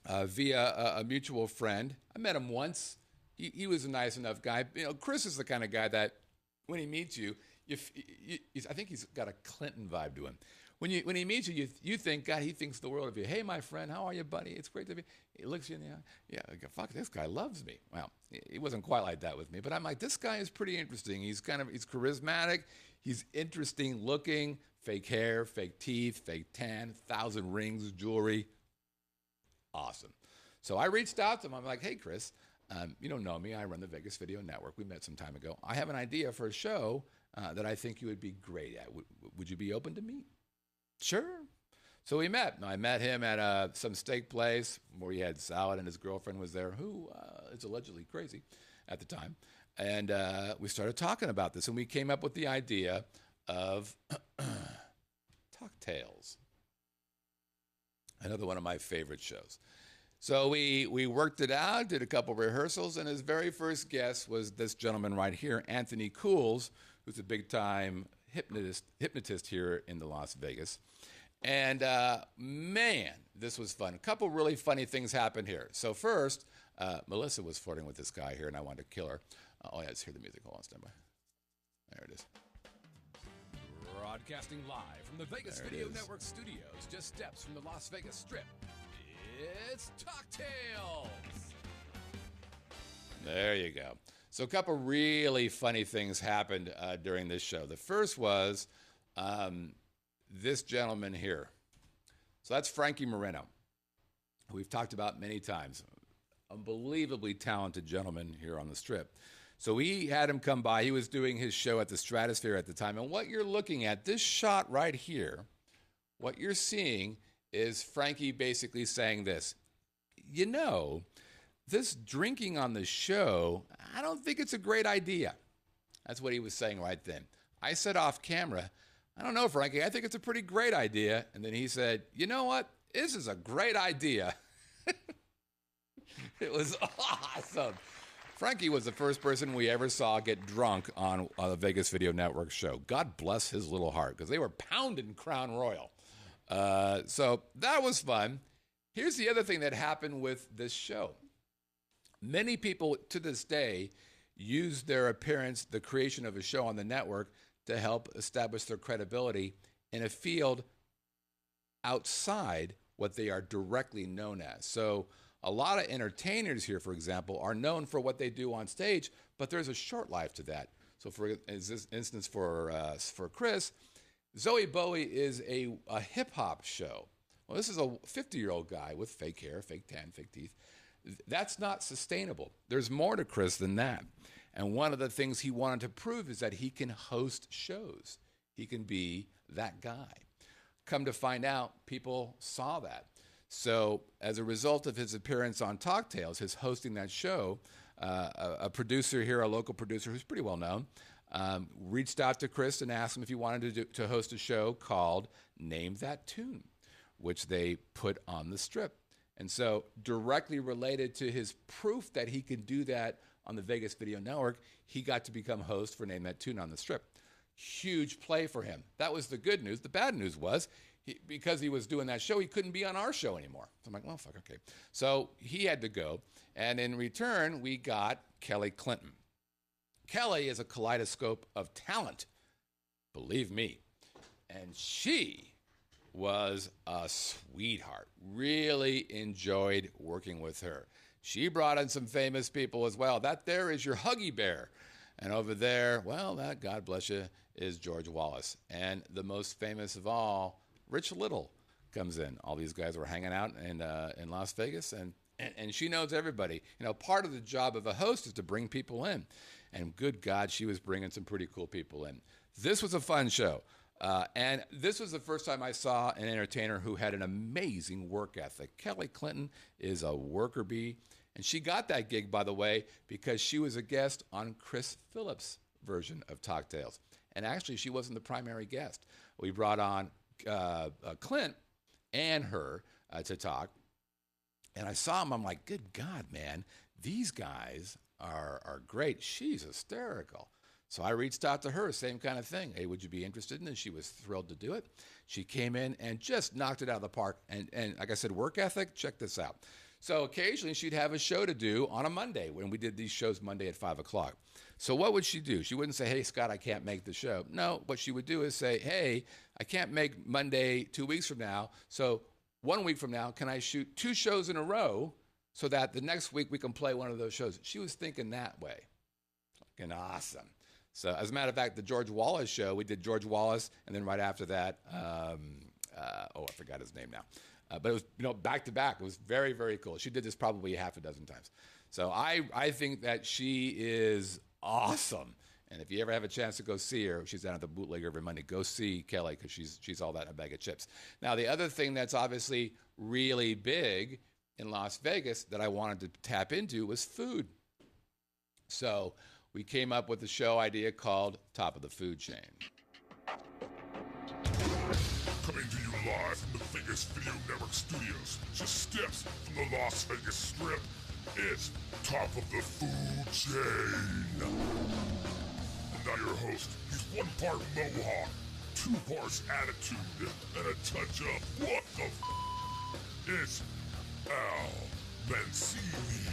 Speaker 2: via a mutual friend. I met him once. He was a nice enough guy. Chris is the kind of guy that when he meets you, I think he's got a Clinton vibe to him. When he meets you, you think, God, he thinks the world of you. Hey, my friend, how are you, buddy? It's great to be. He looks you in the eye. Yeah, fuck, this guy loves me. Well, he wasn't quite like that with me, but I'm like, this guy is pretty interesting. He's charismatic. He's interesting looking. Fake hair, fake teeth, fake tan, 1,000 rings, jewelry. Awesome. So I reached out to him. I'm like, hey, Chris, you don't know me. I run the Vegas Video Network. We met some time ago. I have an idea for a show that I think you would be great at. Would you be open to meet? Sure. So we met. I met him at some steak place where he had salad, and his girlfriend was there, who is allegedly crazy at the time. And we started talking about this, and we came up with the idea of Talk Tales. Another one of my favorite shows. So we worked it out, did a couple rehearsals, and his very first guest was this gentleman right here, Anthony Cools, who's a big-time hypnotist here in the Las Vegas. And man, this was fun. A couple really funny things happened here. So first, Melissa was flirting with this guy here, and I wanted to kill her. Oh, yeah, let's hear the music. Hold on, stand by. There it is.
Speaker 6: Broadcasting live from the Vegas Video Network studios, just steps from the Las Vegas Strip. It's Talk Tales.
Speaker 2: There you go. So a couple really funny things happened during this show. The first was this gentleman here. So that's Frankie Moreno, who we've talked about many times. Unbelievably talented gentleman here on the Strip. So we had him come by. He was doing his show at the Stratosphere at the time. And what you're looking at, this shot right here, what you're seeing is Frankie basically saying this. This drinking on the show, I don't think it's a great idea. That's what he was saying right then. I said off camera, I don't know, Frankie, I think it's a pretty great idea. And then he said, you know what? This is a great idea. It was awesome. Frankie was the first person we ever saw get drunk on the Vegas Video Network show. God bless his little heart, because they were pounding Crown Royal. So that was fun. Here's the other thing that happened with this show. Many people to this day use their appearance, the creation of a show on the network, to help establish their credibility in a field outside what they are directly known as. So a lot of entertainers here, for example, are known for what they do on stage, but there's a short life to that. So for instance, for Chris, Zoe Bowie is a hip hop show. Well, this is a 50-year-old guy with fake hair, fake tan, fake teeth. That's not sustainable. There's more to Chris than that. And one of the things he wanted to prove is that he can host shows. He can be that guy. Come to find out, people saw that. So as a result of his appearance on Talk Tales, his hosting that show, a producer here, a local producer who's pretty well known, reached out to Chris and asked him if he wanted to host a show called Name That Tune, which they put on the Strip. And so directly related to his proof that he could do that on the Vegas Video Network, he got to become host for Name That Tune on the Strip. Huge play for him. That was the good news. The bad news was, because he was doing that show, he couldn't be on our show anymore. So I'm like, well, fuck, okay. So he had to go. And in return, we got Kelly Clinton. Kelly is a kaleidoscope of talent, believe me. And she was a sweetheart. Really enjoyed working with her. She brought in some famous people as well. That there is your Huggy Bear. And over there, well, that, God bless you, is George Wallace. And the most famous of all, Rich Little comes in. All these guys were hanging out in Las Vegas, and she knows everybody. You know, part of the job of a host is to bring people in. And good God, she was bringing some pretty cool people in. This was a fun show. And this was the first time I saw an entertainer who had an amazing work ethic. Kelly Clinton is a worker bee. And she got that gig, by the way, because she was a guest on Chris Phillips' version of Talk Tales. And actually, she wasn't the primary guest. We brought on Clint and her to talk. And I saw him. I'm like, good God, man, these guys are great. She's hysterical. So I reached out to her, same kind of thing. Hey, would you be interested in this? She was thrilled to do it. She came in and just knocked it out of the park. And like I said, work ethic, check this out. So occasionally she'd have a show to do on a Monday when we did these shows Monday at 5 o'clock. So what would she do? She wouldn't say, hey, Scott, I can't make the show. No, what she would do is say, hey, I can't make Monday 2 weeks from now. So 1 week from now, can I shoot 2 shows in a row so that the next week we can play one of those shows? She was thinking that way. Fucking awesome. So as a matter of fact, the George Wallace show, we did George Wallace, and then right after that, I forgot his name now. But it was, back to back. It was very, very cool. She did this probably half a dozen times. So I think that she is awesome. And if you ever have a chance to go see her, she's down at the Bootlegger every Monday, go see Kelly because she's all that in a bag of chips. Now, the other thing that's obviously really big in Las Vegas that I wanted to tap into was food. So we came up with a show idea called Top of the Food Chain.
Speaker 6: Coming to you live from the Vegas Video Network studios, just steps from the Las Vegas Strip, it's Top of the Food Chain. And now your host, he's 1 part Mohawk, 2 parts attitude, and a touch of what the it's Al Mancini.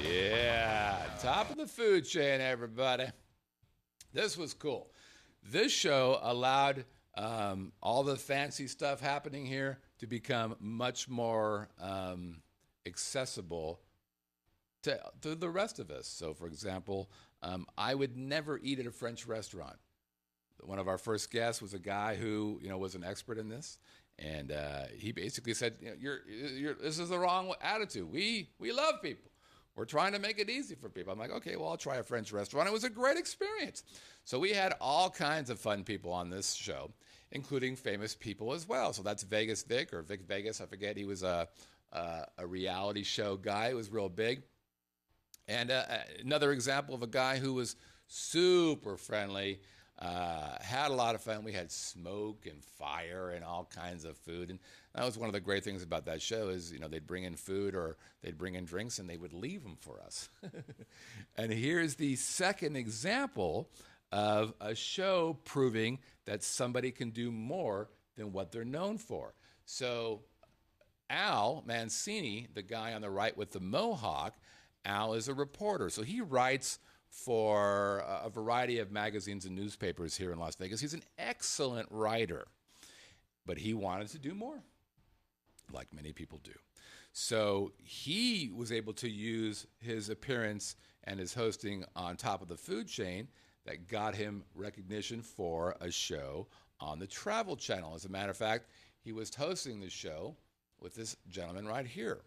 Speaker 2: Yeah, Top of the Food Chain, everybody. This was cool. This show allowed all the fancy stuff happening here to become much more accessible to the rest of us. So, for example, I would never eat at a French restaurant. One of our first guests was a guy who, was an expert in this, and he basically said, "This is the wrong attitude. We love people. We're trying to make it easy for people." I'm like, okay, well, I'll try a French restaurant. It was a great experience. So we had all kinds of fun people on this show, including famous people as well. So that's Vegas Vic or Vic Vegas. I forget. He was a reality show guy. It was real big. And another example of a guy who was super friendly, had a lot of fun. We had smoke and fire and all kinds of food. And that was one of the great things about that show is, they'd bring in food or they'd bring in drinks and they would leave them for us. And here's the second example of a show proving that somebody can do more than what they're known for. So Al Mancini, the guy on the right with the mohawk, Al is a reporter. So he writes for a variety of magazines and newspapers here in Las Vegas. He's an excellent writer, but he wanted to do more, like many people do. So he was able to use his appearance and his hosting on Top of the Food Chain that got him recognition for a show on the Travel Channel. As a matter of fact, he was hosting the show with this gentleman right here.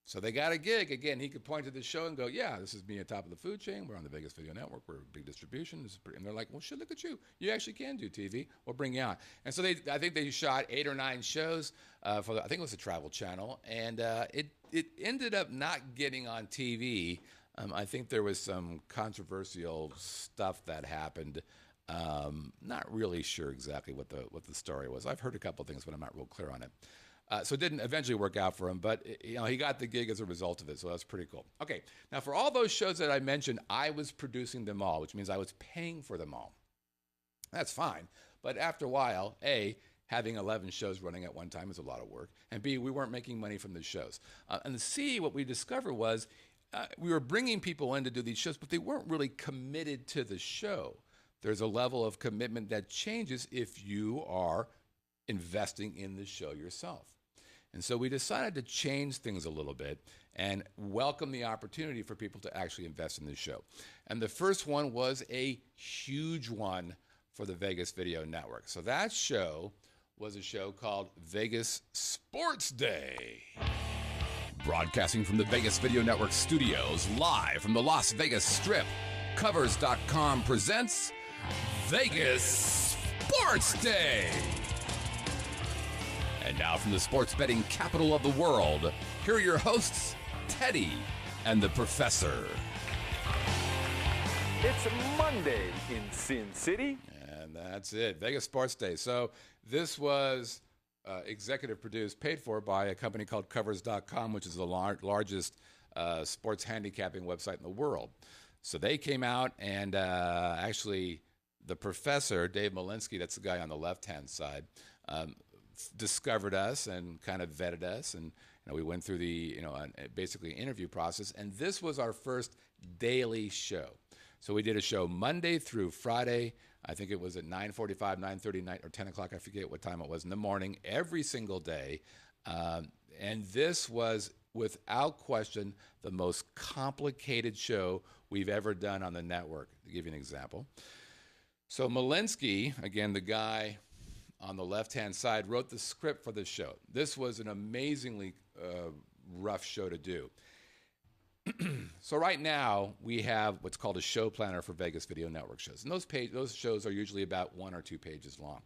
Speaker 2: So they got a gig. Again, he could point to the show and go, yeah, this is me at Top of the Food Chain. We're on the Vegas Video Network. We're a big distribution. And they're like, well, shit, look at you. You actually can do TV. We'll bring you on. And so I think they shot 8 or 9 shows I think it was the Travel Channel. And it ended up not getting on TV. I think there was some controversial stuff that happened. Not really sure exactly what the story was. I've heard a couple things, but I'm not real clear on it. So it didn't eventually work out for him, but he got the gig as a result of it, so that's pretty cool. Okay, now for all those shows that I mentioned, I was producing them all, which means I was paying for them all. That's fine, but after a while, A, having 11 shows running at one time is a lot of work, and B, we weren't making money from the shows. And C, what we discovered was we were bringing people in to do these shows, but they weren't really committed to the show. There's a level of commitment that changes if you are investing in the show yourself. And so we decided to change things a little bit and welcome the opportunity for people to actually invest in this show. And the first one was a huge one for the Vegas Video Network. So that show was a show called Vegas Sports Day.
Speaker 6: Broadcasting from the Vegas Video Network studios, live from the Las Vegas Strip, Covers.com presents Vegas Sports Day. And now from the sports betting capital of the world, here are your hosts, Teddy and the Professor.
Speaker 7: It's Monday in Sin City.
Speaker 2: And that's it, Vegas Sports Day. So this was executive produced, paid for by a company called Covers.com, which is the largest sports handicapping website in the world. So they came out and actually the Professor, Dave Malinsky, that's the guy on the left-hand side, discovered us and kind of vetted us, and we went through the basically interview process, and this was our first daily show. So we did a show Monday through Friday. I think it was at 9:45, 9:30, or 10 o'clock. I forget what time it was in the morning, every single day. And this was, without question, the most complicated show we've ever done on the network. To give you an example. So Malinsky, again, the guy on the left-hand side, wrote the script for the show. This was an amazingly rough show to do. So right now, we have what's called a show planner for Vegas Video Network shows. And those shows are usually about 1 or 2 pages long.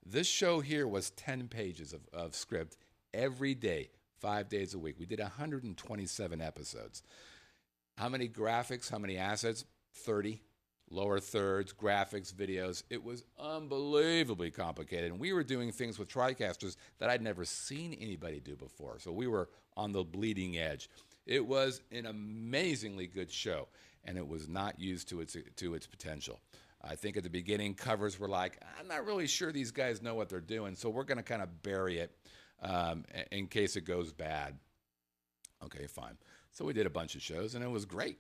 Speaker 2: This show here was 10 pages of script every day, 5 days a week. We did 127 episodes. How many graphics, how many assets? 30. Lower thirds, graphics, videos. It was unbelievably complicated. And we were doing things with TriCasters that I'd never seen anybody do before. So we were on the bleeding edge. It was an amazingly good show, and it was not used to its potential. I think at the beginning, Covers were like, I'm not really sure these guys know what they're doing, so we're going to kind of bury it in case it goes bad. Okay, fine. So we did a bunch of shows, and it was great.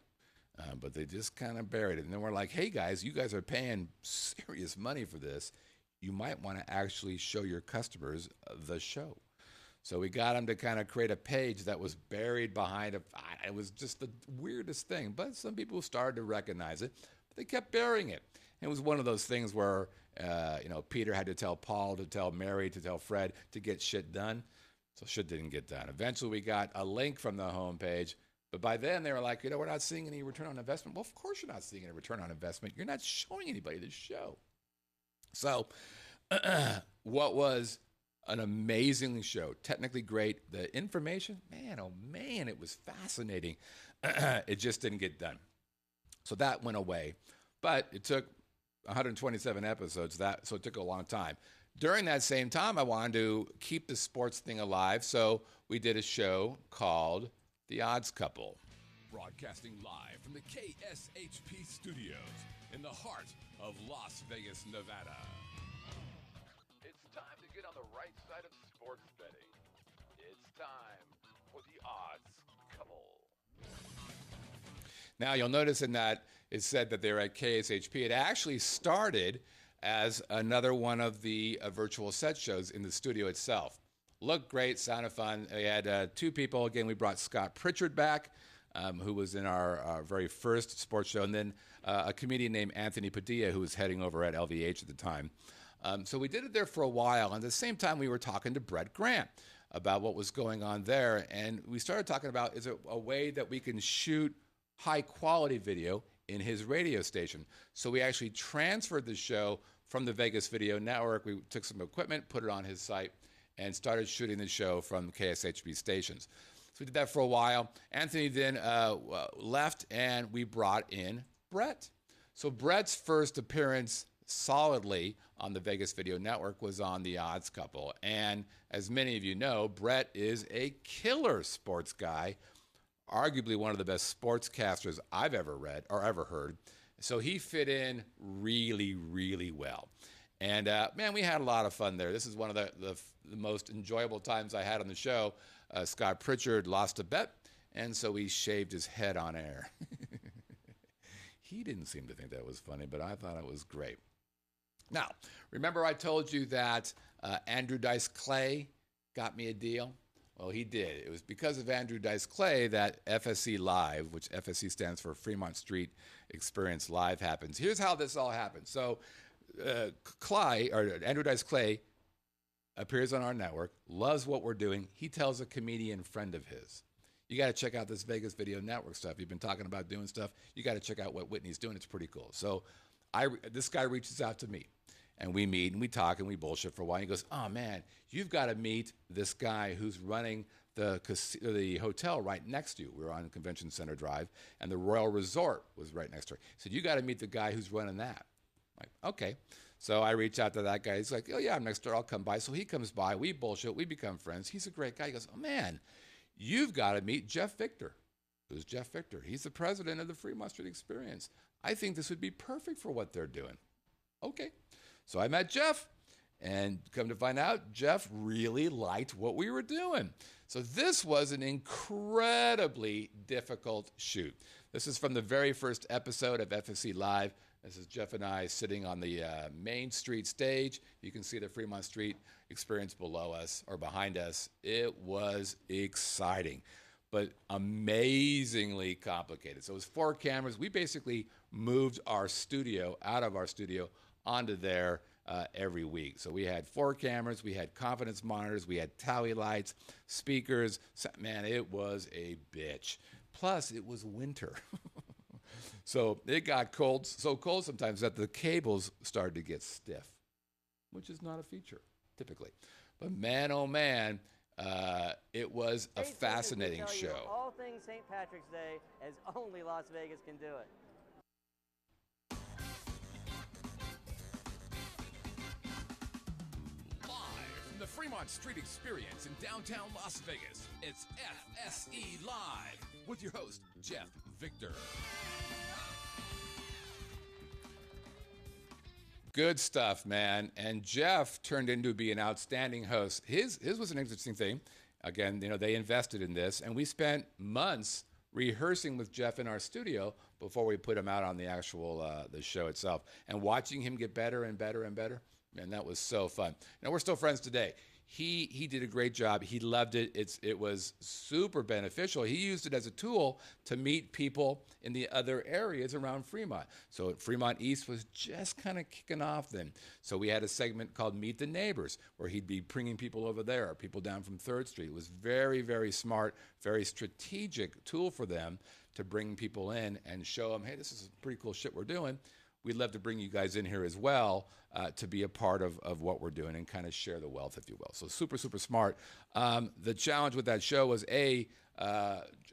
Speaker 2: But they just kind of buried it. And then we're like, hey, guys, you guys are paying serious money for this. You might want to actually show your customers the show. So we got them to kind of create a page that was buried behind it was just the weirdest thing. But some people started to recognize it. But they kept burying it. And it was one of those things where, Peter had to tell Paul, to tell Mary, to tell Fred to get shit done. So shit didn't get done. Eventually, we got a link from the homepage. But by then, they were like, we're not seeing any return on investment. Well, of course you're not seeing any return on investment. You're not showing anybody the show. So what was an amazing show, technically great. The information, man, oh, man, it was fascinating. It just didn't get done. So that went away. But it took 127 episodes, so it took a long time. During that same time, I wanted to keep the sports thing alive. So we did a show called The Odds Couple.
Speaker 6: Broadcasting live from the KSHP studios in the heart of Las Vegas, Nevada.
Speaker 3: It's time to get
Speaker 6: right side of sports betting. It's time for the odds couple.
Speaker 2: Now, you'll notice in that it said that they were at KSHP. It actually started as another one of the virtual set shows in the studio itself. Looked great, sounded fun. We had two people. Again, we brought Scott Pritchard back, who was in our very first sports show, and then a comedian named Anthony Padilla, who was heading over at LVH at the time. So we did it there for a while. And at the same time, we were talking to Brett Grant about what was going on there. And we started talking about, is it a way that we can shoot high-quality video in his radio station? So we actually transferred the show from the Vegas Video Network. We took some equipment, put it on his site, and started shooting the show from KSHB stations. So we did that for a while. Anthony then left, and we brought in Brett. So Brett's first appearance solidly on the Vegas Video Network was on The Odds Couple. And as many of you know, Brett is a killer sports guy, arguably one of the best sportscasters I've ever read or ever heard. So he fit in really, really well. And, man, we had a lot of fun there. This is one of the most enjoyable times I had on the show. Scott Pritchard lost a bet, and so he shaved his head on air. He didn't seem to think that was funny, but I thought it was great. Now, remember I told you that Andrew Dice Clay got me a deal? Well, he did. It was because of Andrew Dice Clay that FSC Live, which FSC stands for Fremont Street Experience Live, happens. Here's how this all happened. So Andrew Dice Clay appears on our network, loves what we're doing. He tells a comedian friend of his, you got to check out this Vegas Video Network stuff. You've been talking about doing stuff. You got to check out what Whitney's doing. It's pretty cool. So this guy reaches out to me, and we meet, and we talk, and we bullshit for a while. He goes, oh, man, you've got to meet this guy who's running the hotel right next to you. We were on Convention Center Drive, and the Royal Resort was right next to her. He said, you got to meet the guy who's running that. I'm like, okay. So I reach out to that guy. He's like, oh, yeah, I'm next door. I'll come by. So he comes by. We bullshit. We become friends. He's a great guy. He goes, oh, man, you've got to meet Jeff Victor. Who's Jeff Victor? He's the president of the Fremont Street Experience. I think this would be perfect for what they're doing. Okay. So I met Jeff, and come to find out, Jeff really liked what we were doing. So this was an incredibly difficult shoot. This is from the very first episode of FSC Live. This is Jeff and I sitting on the Main Street stage. You can see the Fremont Street Experience below us or behind us. It was exciting, but amazingly complicated. So it was 4 cameras. We basically moved our studio out of our studio onto there every week. So we had 4 cameras, we had confidence monitors, we had tally lights, speakers. Man, it was a bitch. Plus, it was winter. So it got cold, so cold sometimes that the cables started to get stiff, which is not a feature, typically. But man, oh man, it was a fascinating show.
Speaker 8: All things St. Patrick's Day, as only Las Vegas can do it.
Speaker 6: The Fremont Street Experience in downtown Las Vegas. It's FSE Live with your host, Jeff Victor.
Speaker 2: Good stuff, man. And Jeff turned into be an outstanding host. His was an interesting thing. Again, they invested in this, and we spent months rehearsing with Jeff in our studio before we put him out on the actual the show itself, and watching him get better and better and better. Man, that was so fun. We're still friends today. He did a great job. He loved it. It was super beneficial. He used it as a tool to meet people in the other areas around Fremont. So Fremont East was just kind of kicking off then. So we had a segment called Meet the Neighbors, where he'd be bringing people over there, people down from 3rd Street. It was very, very smart, very strategic tool for them to bring people in and show them, hey, this is pretty cool shit we're doing. We'd love to bring you guys in here as well to be a part of what we're doing and kind of share the wealth, if you will. So super, super smart. The challenge with that show was A,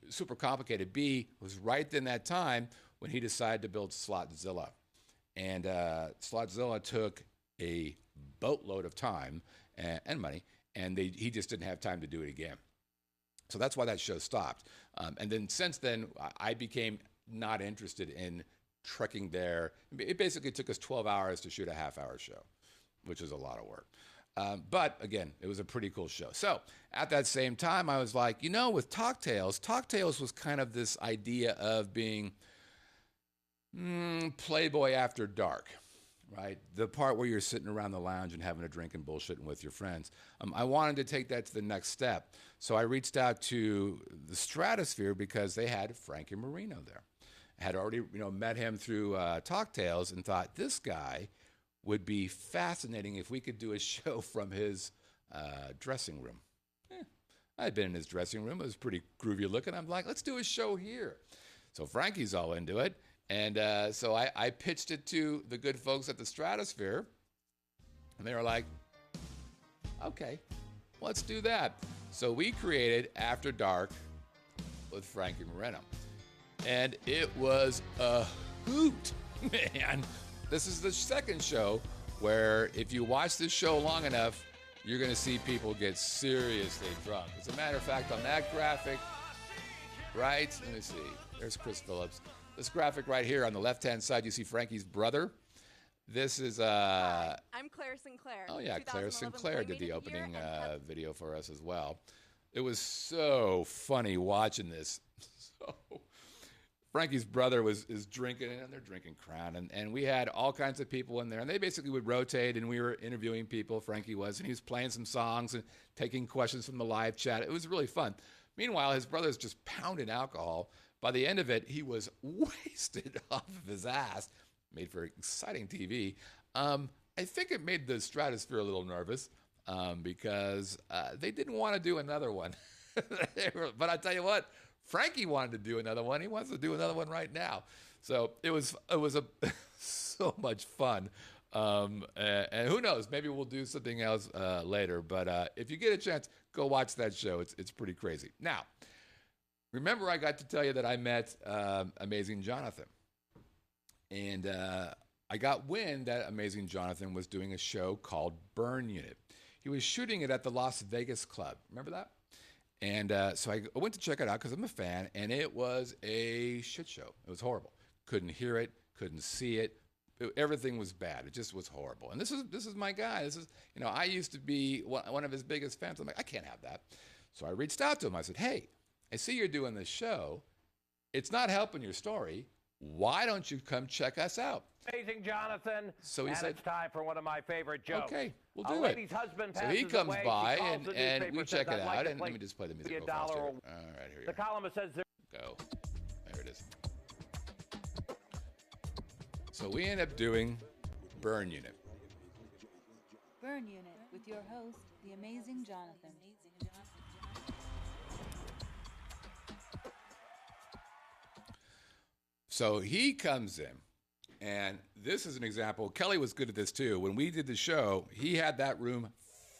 Speaker 2: super complicated. B, was right in that time when he decided to build Slotzilla. And Slotzilla took a boatload of time and money, and he just didn't have time to do it again. So that's why that show stopped. And then since then, I became not interested in trekking there. It basically took us 12 hours to shoot a half-hour show, which is a lot of work. But again, it was a pretty cool show. So at that same time, I was like, with Talk Tales was kind of this idea of being Playboy after dark, right? The part where you're sitting around the lounge and having a drink and bullshitting with your friends. I wanted to take that to the next step. So I reached out to the Stratosphere because they had Frankie Moreno there. I had already, met him through Talk Tales and thought this guy would be fascinating if we could do a show from his dressing room. I'd been in his dressing room. It was pretty groovy looking. I'm like, let's do a show here. So Frankie's all into it. And so I pitched it to the good folks at the Stratosphere. And they were like, okay, let's do that. So we created After Dark with Frankie Moreno. And it was a hoot, man. This is the second show where if you watch this show long enough, you're going to see people get seriously drunk. As a matter of fact, on that graphic, right? Let me see. There's Chris Phillips. This graphic right here on the left-hand side, you see Frankie's brother. This is...
Speaker 9: I'm Claire Sinclair.
Speaker 2: Oh, yeah, Claire Sinclair did the opening video for us as well. It was so funny watching this. So... Frankie's brother is drinking, and they're drinking Crown, and we had all kinds of people in there, and they basically would rotate, and we were interviewing people, Frankie was, and he was playing some songs and taking questions from the live chat. It was really fun. Meanwhile, his brother's just pounding alcohol. By the end of it, he was wasted off of his ass. Made for exciting TV. I think it made the Stratosphere a little nervous because they didn't want to do another one. But I tell you what, Frankie wanted to do another one. He wants to do another one right now. So it was so much fun. And who knows? Maybe we'll do something else later. But if you get a chance, go watch that show. It's pretty crazy. Now, remember I got to tell you that I met Amazing Jonathan. And I got wind that Amazing Jonathan was doing a show called Burn Unit. He was shooting it at the Las Vegas Club. Remember that? And so I went to check it out because I'm a fan, and it was a shit show. It was horrible. Couldn't hear it, couldn't see it. Everything was bad. It just was horrible. And this is my guy. This is, I used to be one of his biggest fans. I'm like, I can't have that. So I reached out to him. I said, hey, I see you're doing this show. It's not helping your story. Why don't you come check us out?
Speaker 7: Amazing Jonathan.
Speaker 2: So he said,
Speaker 7: it's time for one of my favorite jokes.
Speaker 2: Okay, we'll do it. So he comes by and we check it out. And let me just play the music real fast here. All right, here you go.
Speaker 7: The columnist says
Speaker 2: go. There it is. So we end up doing Burn Unit.
Speaker 10: Burn Unit with your host, the Amazing Jonathan.
Speaker 2: So he comes in, and this is an example. Kelly was good at this too. When we did the show, he had that room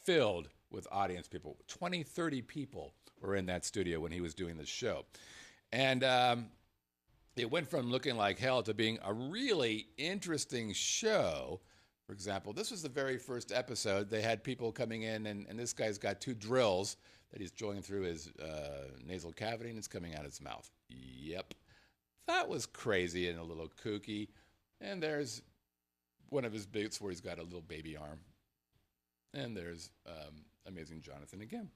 Speaker 2: filled with audience people. 20, 30 people were in that studio when he was doing the show. And it went from looking like hell to being a really interesting show. For example, this was the very first episode. They had people coming in, and this guy's got 2 drills that he's drilling through his nasal cavity, and it's coming out his mouth. Yep. That was crazy and a little kooky. And there's one of his bits where he's got a little baby arm. And there's Amazing Jonathan again.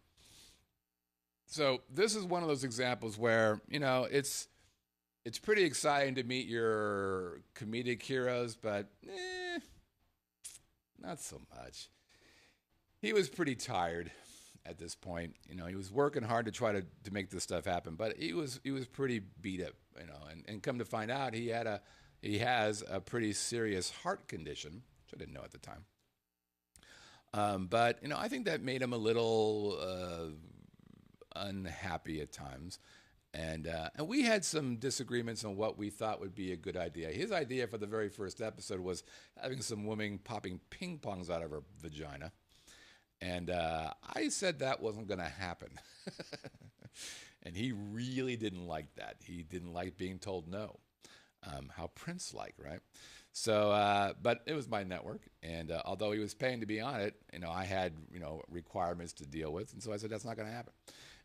Speaker 2: So this is one of those examples where, it's pretty exciting to meet your comedic heroes, but not so much. He was pretty tired at this point. He was working hard to try to make this stuff happen, but he was pretty beat up, and come to find out he has a pretty serious heart condition, which I didn't know at the time. But I think that made him a little unhappy at times. And we had some disagreements on what we thought would be a good idea. His idea for the very first episode was having some woman popping ping pongs out of her vagina. And I said that wasn't going to happen. And he really didn't like that. He didn't like being told no. How Prince-like, right? So, but it was my network. And although he was paying to be on it, I had, requirements to deal with. And so I said, that's not going to happen.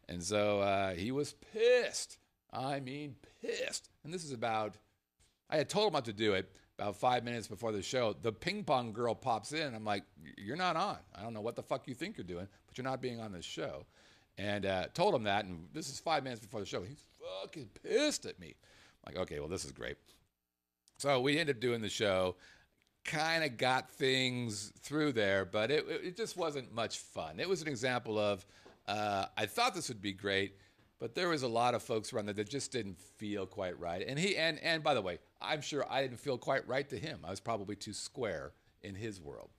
Speaker 2: And so he was pissed. I mean, pissed. And this is about, I had told him not to do it, about 5 minutes before the show, the ping pong girl pops in. I'm like, you're not on. I don't know what the fuck you think you're doing, but you're not being on this show. And told him that, and this is 5 minutes before the show. He's fucking pissed at me. I'm like, okay, well, this is great. So we ended up doing the show, kind of got things through there, but it just wasn't much fun. It was an example of, I thought this would be great, but there was a lot of folks around there that just didn't feel quite right. And and by the way, I'm sure I didn't feel quite right to him. I was probably too square in his world.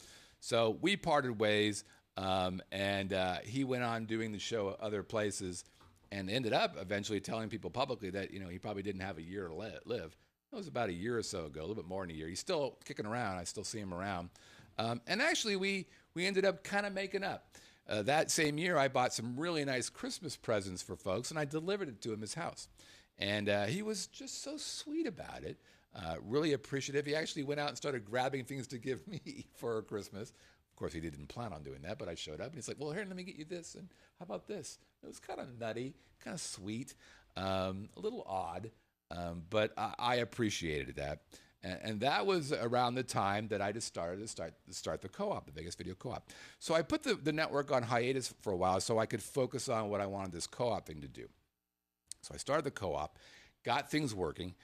Speaker 2: So we parted ways, and he went on doing the show at other places and ended up eventually telling people publicly that, he probably didn't have a year to live. That was about a year or so ago, a little bit more than a year. He's still kicking around. I still see him around. And actually, we ended up kind of making up. That same year, I bought some really nice Christmas presents for folks, and I delivered it to him his house. And he was just so sweet about it, really appreciative. He actually went out and started grabbing things to give me for Christmas. Of course, he didn't plan on doing that, but I showed up, and he's like, well, here, let me get you this, and how about this? It was kind of nutty, kind of sweet, a little odd, but I appreciated that. And that was around the time that I just started to start the co-op, the Vegas Video Co-op. So I put the network on hiatus for a while so I could focus on what I wanted this co-op thing to do. So I started the co-op, got things working,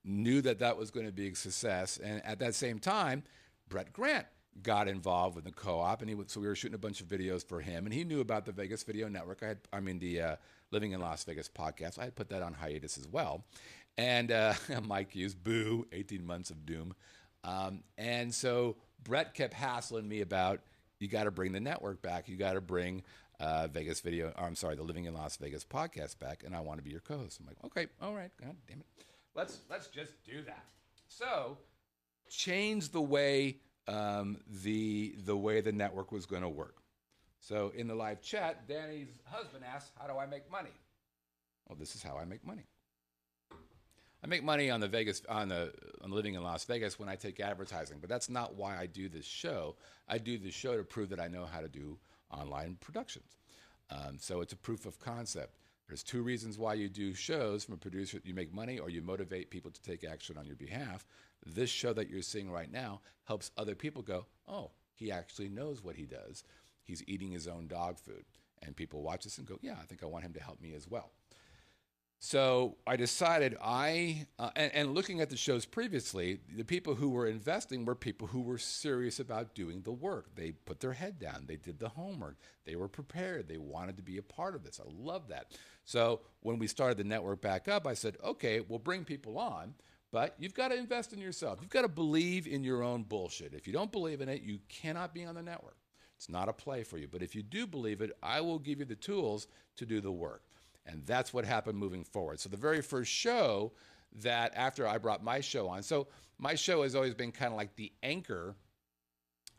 Speaker 2: knew that was going to be a success. And at that same time, Brett Grant got involved with the co-op, and so we were shooting a bunch of videos for him, and he knew about the Vegas Video Network. The Living in Las Vegas podcast. I had put that on hiatus as well. And Mike Hughes, boo, 18 months of doom. And so Brett kept hassling me about, you got to bring the network back. You got to bring the Living in Las Vegas podcast back, and I want to be your co-host. I'm like, okay, all right, God damn it. Let's just do that. So change the way the way the network was going to work. So in the live chat, Danny's husband asked, how do I make money? Well, this is how I make money. I make money on the Living in Las Vegas when I take advertising, but that's not why I do this show. I do this show to prove that I know how to do online productions. So it's a proof of concept. There's two reasons why you do shows from a producer. You make money or you motivate people to take action on your behalf. This show that you're seeing right now helps other people go, oh, he actually knows what he does. He's eating his own dog food. And people watch this and go, yeah, I think I want him to help me as well. So I decided and looking at the shows previously, the people who were investing were people who were serious about doing the work. They put their head down. They did the homework. They were prepared. They wanted to be a part of this. I love that. So when we started the network back up, I said, okay, we'll bring people on, but you've got to invest in yourself. You've got to believe in your own bullshit. If you don't believe in it, you cannot be on the network. It's not a play for you. But if you do believe it, I will give you the tools to do the work. And that's what happened moving forward. So the very first show that after I brought my show on, so my show has always been kind of like the anchor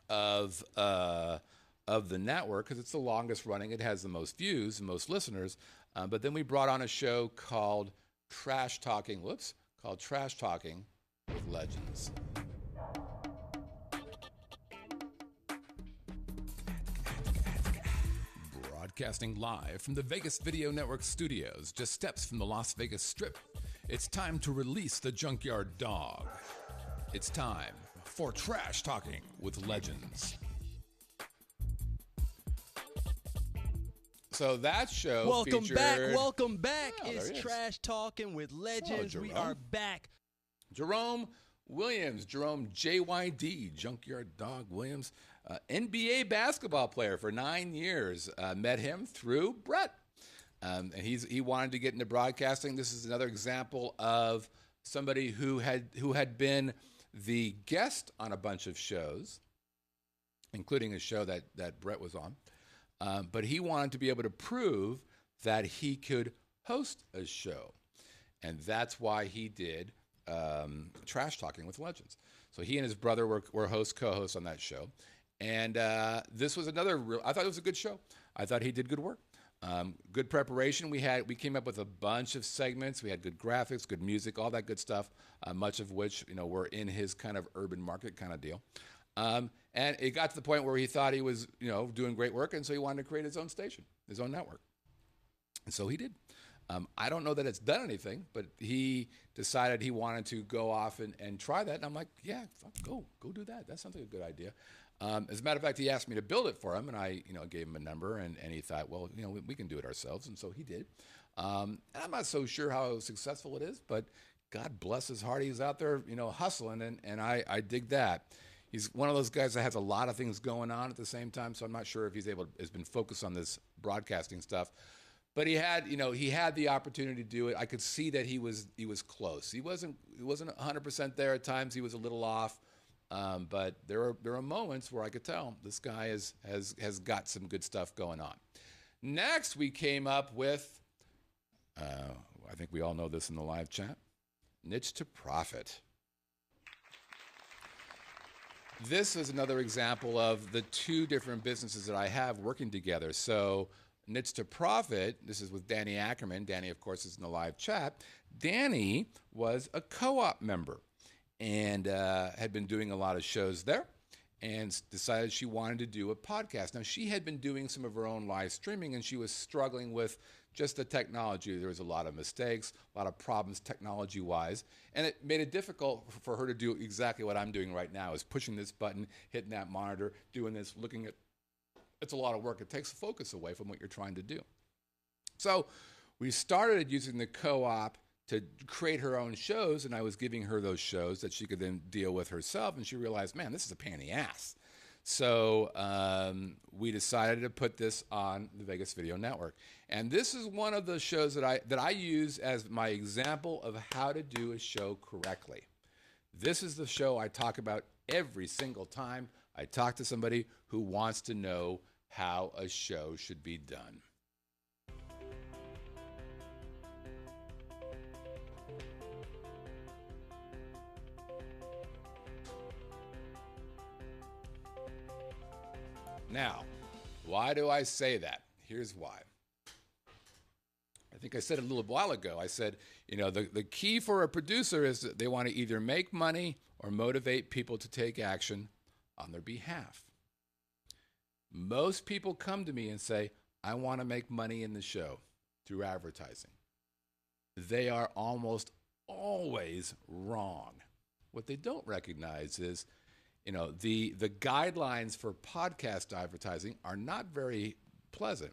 Speaker 2: of the network because it's the longest running. It has the most views, the most listeners. But then we brought on a show called Trash Talking with Legends.
Speaker 6: Broadcasting live from the Vegas Video Network studios, just steps from the Las Vegas Strip. It's time to release the junkyard dog. It's time for Trash Talking with Legends.
Speaker 2: So that show
Speaker 11: Welcome
Speaker 2: featured...
Speaker 11: back. It's Trash Talking with Legends. We are back.
Speaker 2: Jerome Williams, Jerome JYD, Junkyard Dog Williams, NBA basketball player for 9 years. Met him through Brett. And he wanted to get into broadcasting. This is another example of somebody who had been the guest on a bunch of shows, including a show that Brett was on. But he wanted to be able to prove that he could host a show. And that's why he did Trash Talking with Legends. So he and his brother were co-hosts on that show. And this was another I thought it was a good show. I thought he did good work. Good preparation. We came up with a bunch of segments. We had good graphics, good music, all that good stuff, much of which, were in his kind of urban market kind of deal. And it got to the point where he thought he was, doing great work, and so he wanted to create his own station, his own network. And so he did. I don't know that it's done anything, but he decided he wanted to go off and try that. And I'm like, yeah, go do that. That sounds like a good idea. As a matter of fact, he asked me to build it for him, and I, gave him a number, and he thought, well, we can do it ourselves, and so he did. And I'm not so sure how successful it is, but God bless his heart, he's out there, hustling, and I dig that. He's one of those guys that has a lot of things going on at the same time, so I'm not sure if has been focused on this broadcasting stuff. But he had the opportunity to do it. I could see that he was close. He wasn't 100% there at times. He was a little off. But there are moments where I could tell this guy has got some good stuff going on. Next, we came up with, I think we all know this in the live chat, niche to profit. This is another example of the two different businesses that I have working together. So niche to profit, this is with Danny Ackerman. Danny, of course, is in the live chat. Danny was a co-op member and had been doing a lot of shows there and decided she wanted to do a podcast. Now, she had been doing some of her own live streaming, and she was struggling with just the technology. There was a lot of mistakes, a lot of problems technology-wise, and it made it difficult for her to do exactly what I'm doing right now, is pushing this button, hitting that monitor, doing this, looking at. It's a lot of work. It takes focus away from what you're trying to do. So we started using the co-op to create her own shows, and I was giving her those shows that she could then deal with herself, and she realized, man, this is a pain in the ass. So we decided to put this on the Vegas Video Network. And this is one of the shows that I use as my example of how to do a show correctly. This is the show I talk about every single time I talk to somebody who wants to know how a show should be done. Now, why do I say that? Here's why. I think I said it a little while ago. I said, the key for a producer is that they want to either make money or motivate people to take action on their behalf. Most people come to me and say, I want to make money in the show through advertising. They are almost always wrong. What they don't recognize is, the guidelines for podcast advertising are not very pleasant.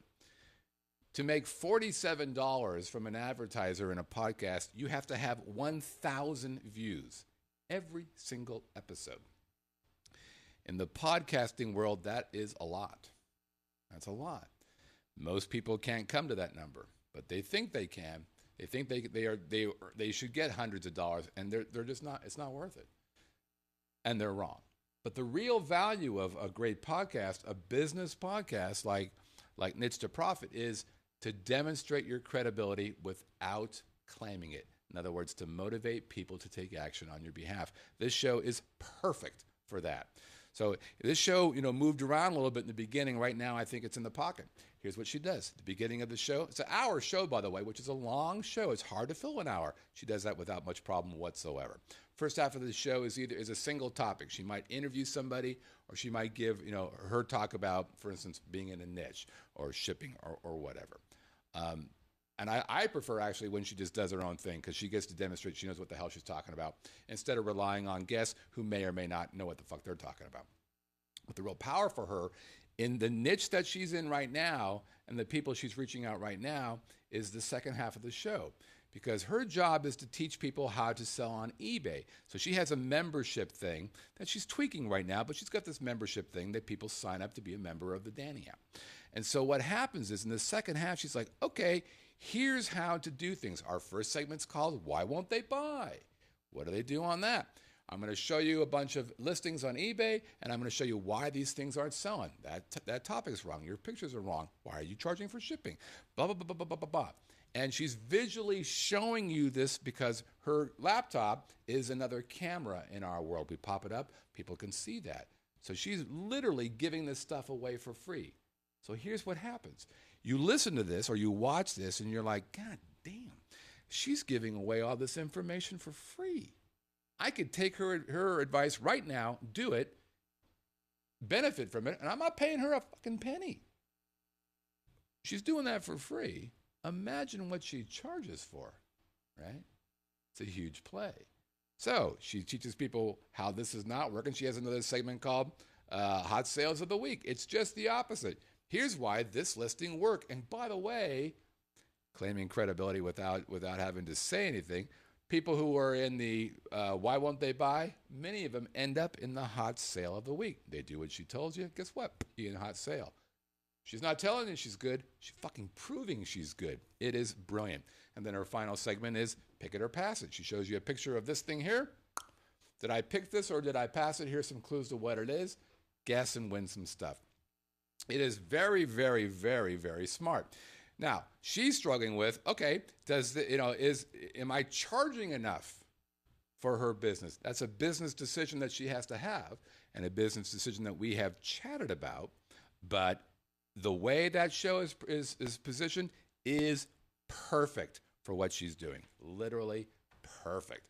Speaker 2: To make $47 from an advertiser in a podcast, you have to have 1,000 views every single episode. In the podcasting world, that is a lot. That's a lot. Most people can't come to that number, but they think they can. They think they should get hundreds of dollars, and they're just not. It's not worth it, and they're wrong. But the real value of a great podcast, a business podcast like Niche to Profit, is to demonstrate your credibility without claiming it. In other words, to motivate people to take action on your behalf. This show is perfect for that. So this show, moved around a little bit in the beginning. Right now, I think it's in the pocket. Here's what she does. At the beginning of the show, it's an hour show, by the way, which is a long show. It's hard to fill an hour. She does that without much problem whatsoever. First half of the show is a single topic. She might interview somebody, or she might give, her talk about, for instance, being in a niche or shipping or whatever. And I prefer actually when she just does her own thing, because she gets to demonstrate she knows what the hell she's talking about, instead of relying on guests who may or may not know what the fuck they're talking about. But the real power for her in the niche that she's in right now and the people she's reaching out right now is the second half of the show, because her job is to teach people how to sell on eBay. So she has a membership thing that she's tweaking right now, but she's got this membership thing that people sign up to be a member of the Danny app. And so what happens is in the second half, she's like, okay, here's how to do things. Our first segment's called Why Won't They Buy? What do they do on that? I'm going to show you a bunch of listings on eBay, and I'm going to show you why these things aren't selling. That topic's wrong. Your pictures are wrong. Why are you charging for shipping? Blah, blah, blah, blah, blah, blah, blah. And she's visually showing you this because her laptop is another camera in our world. We pop it up. People can see that. So she's literally giving this stuff away for free. So here's what happens. You listen to this or you watch this and you're like, God damn, she's giving away all this information for free. I could take her advice right now, do it, benefit from it, and I'm not paying her a fucking penny. She's doing that for free. Imagine what she charges for, right? It's a huge play. So she teaches people how this is not working. She has another segment called Hot Sales of the Week. It's just the opposite. Here's why this listing worked. And by the way, claiming credibility without having to say anything, people who are in the why won't they buy, many of them end up in the hot sale of the week. They do what she told you. Guess what? You're in a hot sale. She's not telling you she's good. She's fucking proving she's good. It is brilliant. And then her final segment is pick it or pass it. She shows you a picture of this thing here. Did I pick this or did I pass it? Here's some clues to what it is. Guess and win some stuff. It is very, very, very, very smart. Now, she's struggling with, okay, am I charging enough for her business? That's a business decision that she has to have and a business decision that we have chatted about. But the way that show is positioned is perfect for what she's doing. Literally perfect.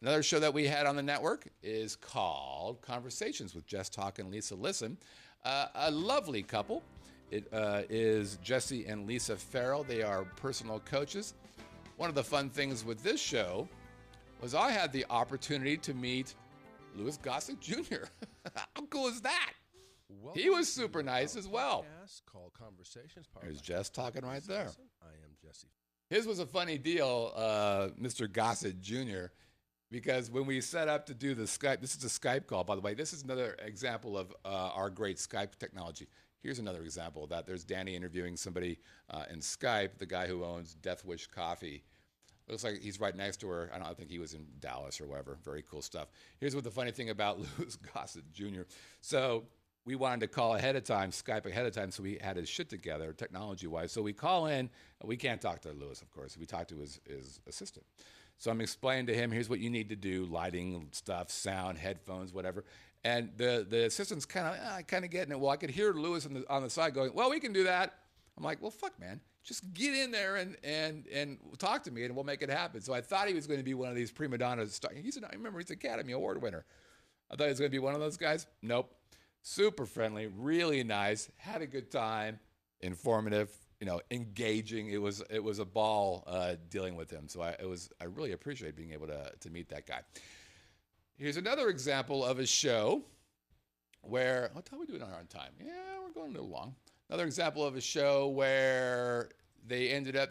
Speaker 2: Another show that we had on the network is called Conversations with Jess Talk and Lisa Listen. A lovely couple. It is Jesse and Lisa Farrell. They are personal coaches. One of the fun things with this show was I had the opportunity to meet Louis Gossett Jr. How cool is that?
Speaker 11: Welcome
Speaker 2: he was super nice as well.
Speaker 11: Called Conversations.
Speaker 2: There's Jess talking right there.
Speaker 11: I am Jesse.
Speaker 2: His was a funny deal, Mr. Gossett Jr., because when we set up to do the Skype, this is a Skype call, by the way. This is another example of our great Skype technology. Here's another example of that. There's Danny interviewing somebody in Skype, the guy who owns Death Wish Coffee. Looks like he's right next to her. I think he was in Dallas or whatever. Very cool stuff. Here's what the funny thing about Louis Gossett Jr. So we wanted to call ahead of time, Skype ahead of time, so we had his shit together, technology-wise. So we call in. We can't talk to Louis, of course. We talk to his assistant. So I'm explaining to him, here's what you need to do, lighting stuff, sound, headphones, whatever. And the assistant's kind of getting it. Well, I could hear Louis on the side going, well, we can do that. I'm like, well, fuck, man. Just get in there and talk to me, and we'll make it happen. So I thought he was going to be one of these prima donnas. I remember he's an Academy Award winner. I thought he was going to be one of those guys. Nope. Super friendly, really nice, had a good time, informative, engaging. It was a ball dealing with him. So I really appreciate being able to meet that guy. Here's another example of a show where, what time are we doing on time? Yeah, we're going a little long. Another example of a show where they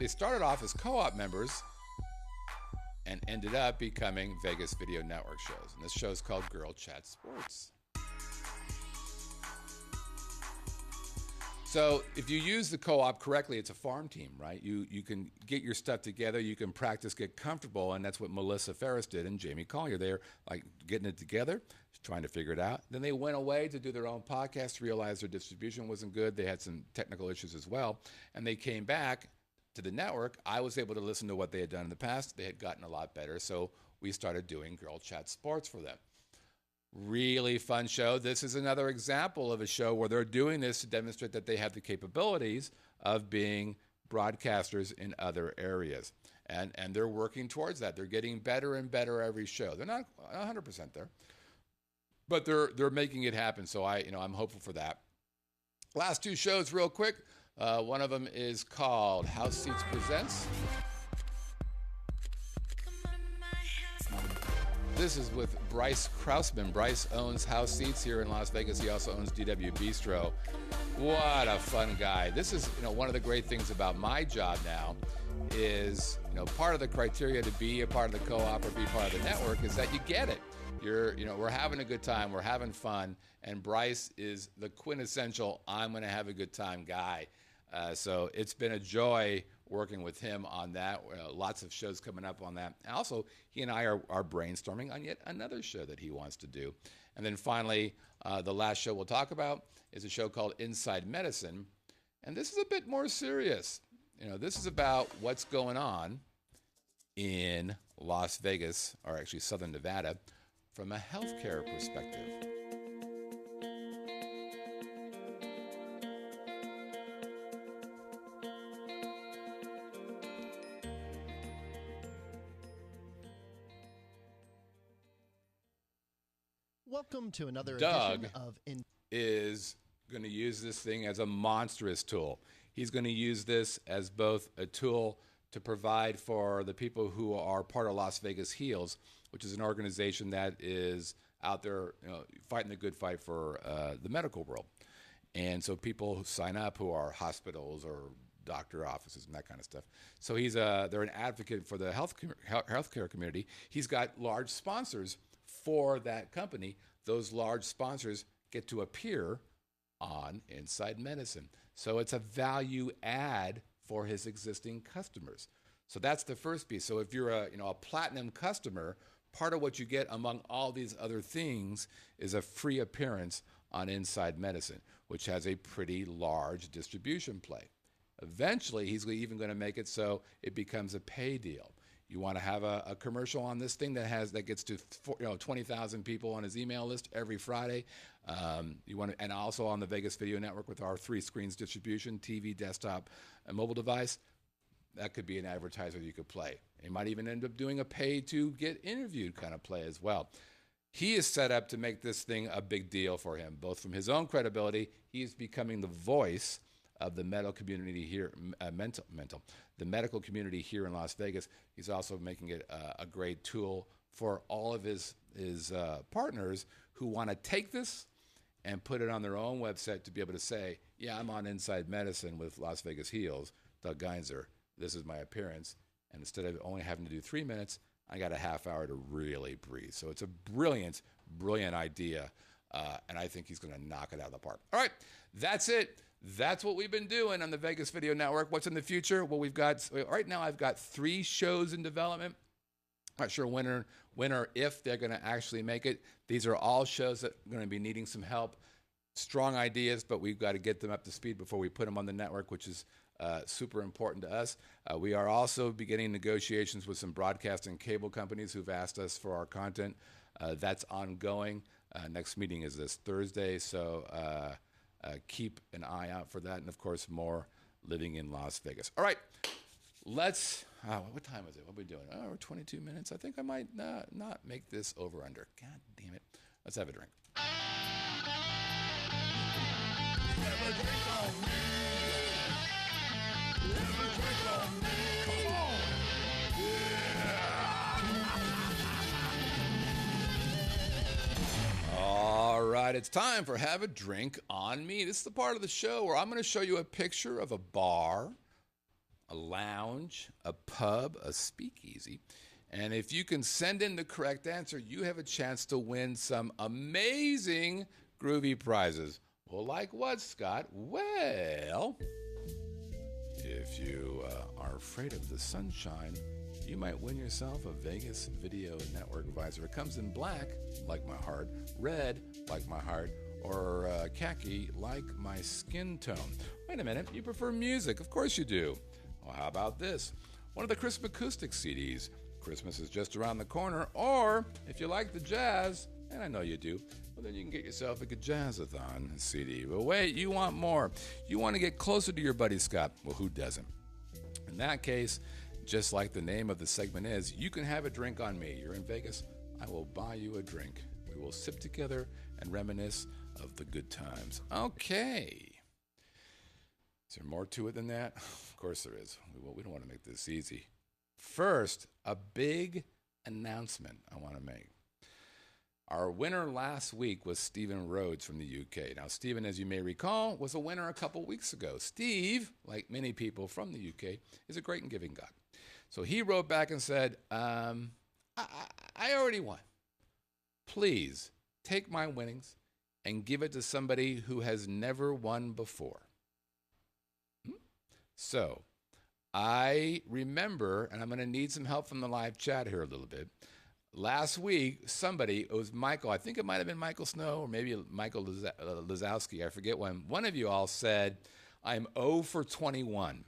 Speaker 2: started off as co-op members and ended up becoming Vegas Video Network shows. And this show is called Girl Chat Sports. So if you use the co-op correctly, it's a farm team, right? You can get your stuff together, you can practice, get comfortable, and that's what Melissa Ferris did and Jamie Collier. They're like getting it together, trying to figure it out. Then they went away to do their own podcast, realized their distribution wasn't good. They had some technical issues as well, and they came back to the network. I was able to listen to what they had done in the past. They had gotten a lot better, so we started doing Girl Chat Sports for them. Really fun show. This is another example of a show where they're doing this to demonstrate that they have the capabilities of being broadcasters in other areas. And they're working towards that. They're getting better and better every show. They're not 100% there, but they're making it happen. So I'm hopeful for that. Last two shows real quick. One of them is called House Seats Presents. This is with Bryce Krausman. Bryce owns House Seats here in Las Vegas. He also owns DW Bistro. What a fun guy. This is, one of the great things about my job now is, part of the criteria to be a part of the co-op or be part of the network is that you get it. We're having a good time. We're having fun. And Bryce is the quintessential I'm going to have a good time guy. So it's been a joy working with him on that. Lots of shows coming up on that. And also, he and I are brainstorming on yet another show that he wants to do. And then finally, the last show we'll talk about is a show called Inside Medicine. And this is a bit more serious. This is about what's going on in Las Vegas, or actually Southern Nevada, from a healthcare perspective.
Speaker 12: Welcome to another
Speaker 2: Doug
Speaker 12: edition of
Speaker 2: is going to use this thing as a monstrous tool. He's going to use this as both a tool to provide for the people who are part of Las Vegas Heals, which is an organization that is out there, fighting the good fight for the medical world. And so people who sign up who are hospitals or doctor offices and that kind of stuff. So they're an advocate for the healthcare community. He's got large sponsors for that company. Those large sponsors get to appear on Inside Medicine. So it's a value add for his existing customers. So that's the first piece. So if you're a platinum customer, part of what you get among all these other things is a free appearance on Inside Medicine, which has a pretty large distribution play. Eventually, he's even going to make it so it becomes a pay deal. You want to have a commercial on this thing that gets to 20,000 people on his email list every Friday. And also on the Vegas Video Network with our 3 screens distribution, TV, desktop, and mobile device. That could be an advertiser you could play. He might even end up doing a pay to get interviewed kind of play as well. He is set up to make this thing a big deal for him, both from his own credibility. He is becoming the voice of the medical community here, the medical community here in Las Vegas. He's also making it a great tool for all of his partners who want to take this and put it on their own website to be able to say, yeah, I'm on Inside Medicine with Las Vegas Heals, Doug Geinzer. This is my appearance. And instead of only having to do 3 minutes, I got a half hour to really breathe. So it's a brilliant, brilliant idea. And I think he's going to knock it out of the park. All right, that's it. That's what we've been doing on the Vegas Video Network. What's in the future? Well, right now I've got 3 shows in development. Not sure when or if they're going to actually make it. These are all shows that are going to be needing some help. Strong ideas, but we've got to get them up to speed before we put them on the network, which is super important to us. We are also beginning negotiations with some broadcast and cable companies who've asked us for our content. That's ongoing. Next meeting is this Thursday, so keep an eye out for that. And, of course, more living in Las Vegas. All right, let's what time is it? What are we doing? Oh, we're 22 minutes. I think I might not make this over under. God damn it. Let's have a drink. Have a drink on me. Have a drink on me. Come on. Yeah. All right, it's time for Have a Drink on Me. This is the part of the show where I'm going to show you a picture of a bar, a lounge, a pub, a speakeasy. And if you can send in the correct answer, you have a chance to win some amazing groovy prizes. Well, like what, Scott? Well, if you are afraid of the sunshine, you might win yourself a Vegas Video Network visor. It comes in black, like my heart, red, like my heart, or khaki, like my skin tone. Wait a minute, you prefer music? Of course you do. Well, how about this? One of the crisp acoustic CDs. Christmas is just around the corner. Or, if you like the jazz, and I know you do, well, then you can get yourself a Jazzathon CD. But wait, you want more. You want to get closer to your buddy Scott. Well, who doesn't? In that case, just like the name of the segment is, you can have a drink on me. You're in Vegas, I will buy you a drink. We will sip together and reminisce of the good times. Okay. Is there more to it than that? Of course there is. We don't want to make this easy. First, a big announcement I want to make. Our winner last week was Stephen Rhodes from the UK. Now, Stephen, as you may recall, was a winner a couple weeks ago. Steve, like many people from the UK, is a great and giving God. So he wrote back and said, I already won. Please take my winnings and give it to somebody who has never won before. So I remember, and I'm going to need some help from the live chat here a little bit. Last week, it was Michael, I think it might have been Michael Snow or maybe Michael Lazowski, I forget when. One of you all said, I'm 0 for 21.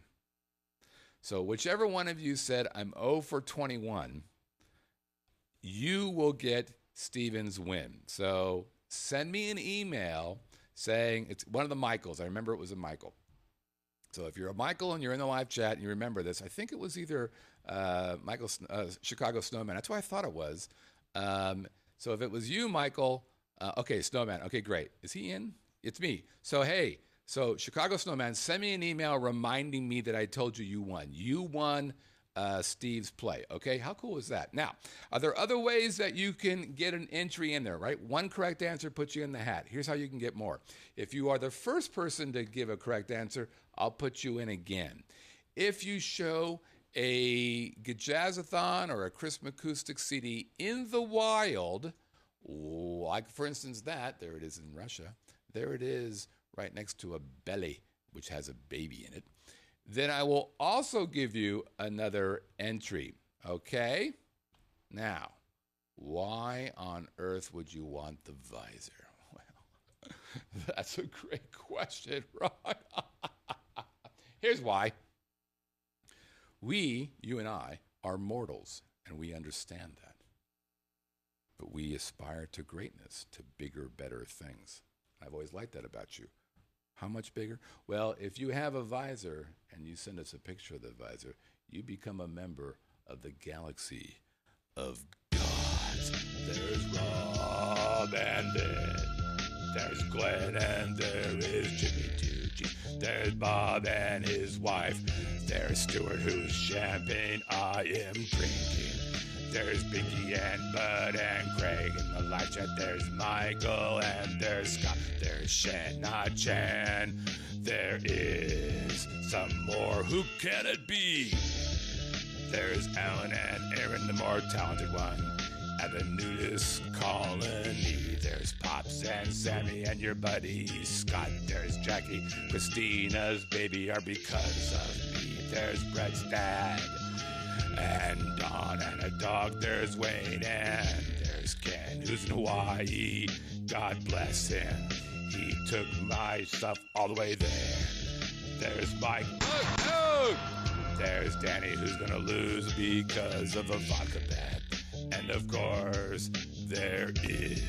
Speaker 2: So whichever one of you said, I'm 0 for 21, you will get Steven's win. So send me an email saying, it's one of the Michaels. I remember it was a Michael. So if you're a Michael and you're in the live chat and you remember this, I think it was either Michael Chicago Snowman. That's what I thought it was. So if it was you, Michael, okay, Snowman. Okay, great. Is he in? It's me. So, hey, So, Chicago Snowman, send me an email reminding me that I told you you won. You won Steve's play, okay? How cool is that? Now, are there other ways that you can get an entry in there, right? One correct answer puts you in the hat. Here's how you can get more. If you are the first person to give a correct answer, I'll put you in again. If you show a Gajazzathon or a Christmas Acoustic CD in the wild, like for instance that, there it is in Russia, there it is right next to a belly, which has a baby in it, then I will also give you another entry, okay? Now, why on earth would you want the visor? Well, that's a great question, right? Here's why. We, you and I, are mortals, and we understand that. But we aspire to greatness, to bigger, better things. I've always liked that about you. How much bigger? Well, if you have a visor and you send us a picture of the visor, you become a member of the galaxy of gods. There's Rob and there's Glenn and there is Jimmy Tucci. There's Bob and his wife. There's Stuart who's champagne I am drinking. There's Binky and Bud and Craig in the live chat. There's Michael and there's Scott. There's Shanna Chan. There is some more. Who can it be? There's Alan and Aaron, the more talented one, at the nudist colony. There's Pops and Sammy and your buddy Scott. There's Jackie. Christina's baby are because of me. There's Brett's dad. And Don and a dog, there's Wayne, and there's Ken, who's in Hawaii. God bless him. He took my stuff all the way there. There's Mike. Oh! There's Danny, who's gonna lose because of a vodka bet. And of course, there is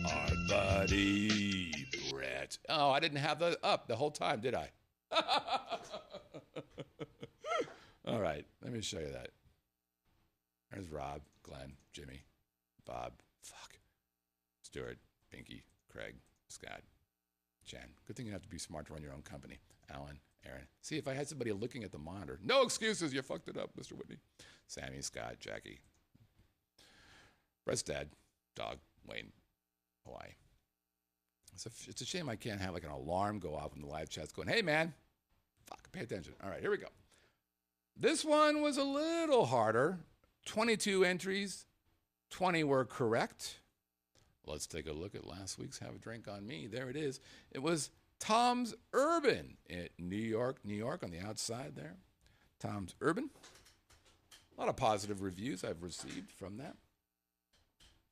Speaker 2: our buddy Brett. Oh, I didn't have that up the whole time, did I? All right, let me show you that. There's Rob, Glenn, Jimmy, Bob, Stuart, Pinky, Craig, Scott, Chan. Good thing you have to be smart to run your own company. Alan, Aaron. See, if I had somebody looking at the monitor. No excuses, you fucked it up, Mr. Whitney. Sammy, Scott, Jackie. Brett's dad, dog, Wayne, Hawaii. It's a shame I can't have like an alarm go off when the live chat's going, hey man, pay attention. All right, here we go. This one was a little harder. 22 entries, 20 were correct. Let's take a look at last week's Have a Drink on Me. There it is. It was Tom's Urban in New York, on the outside there. Tom's Urban. A lot of positive reviews I've received from that.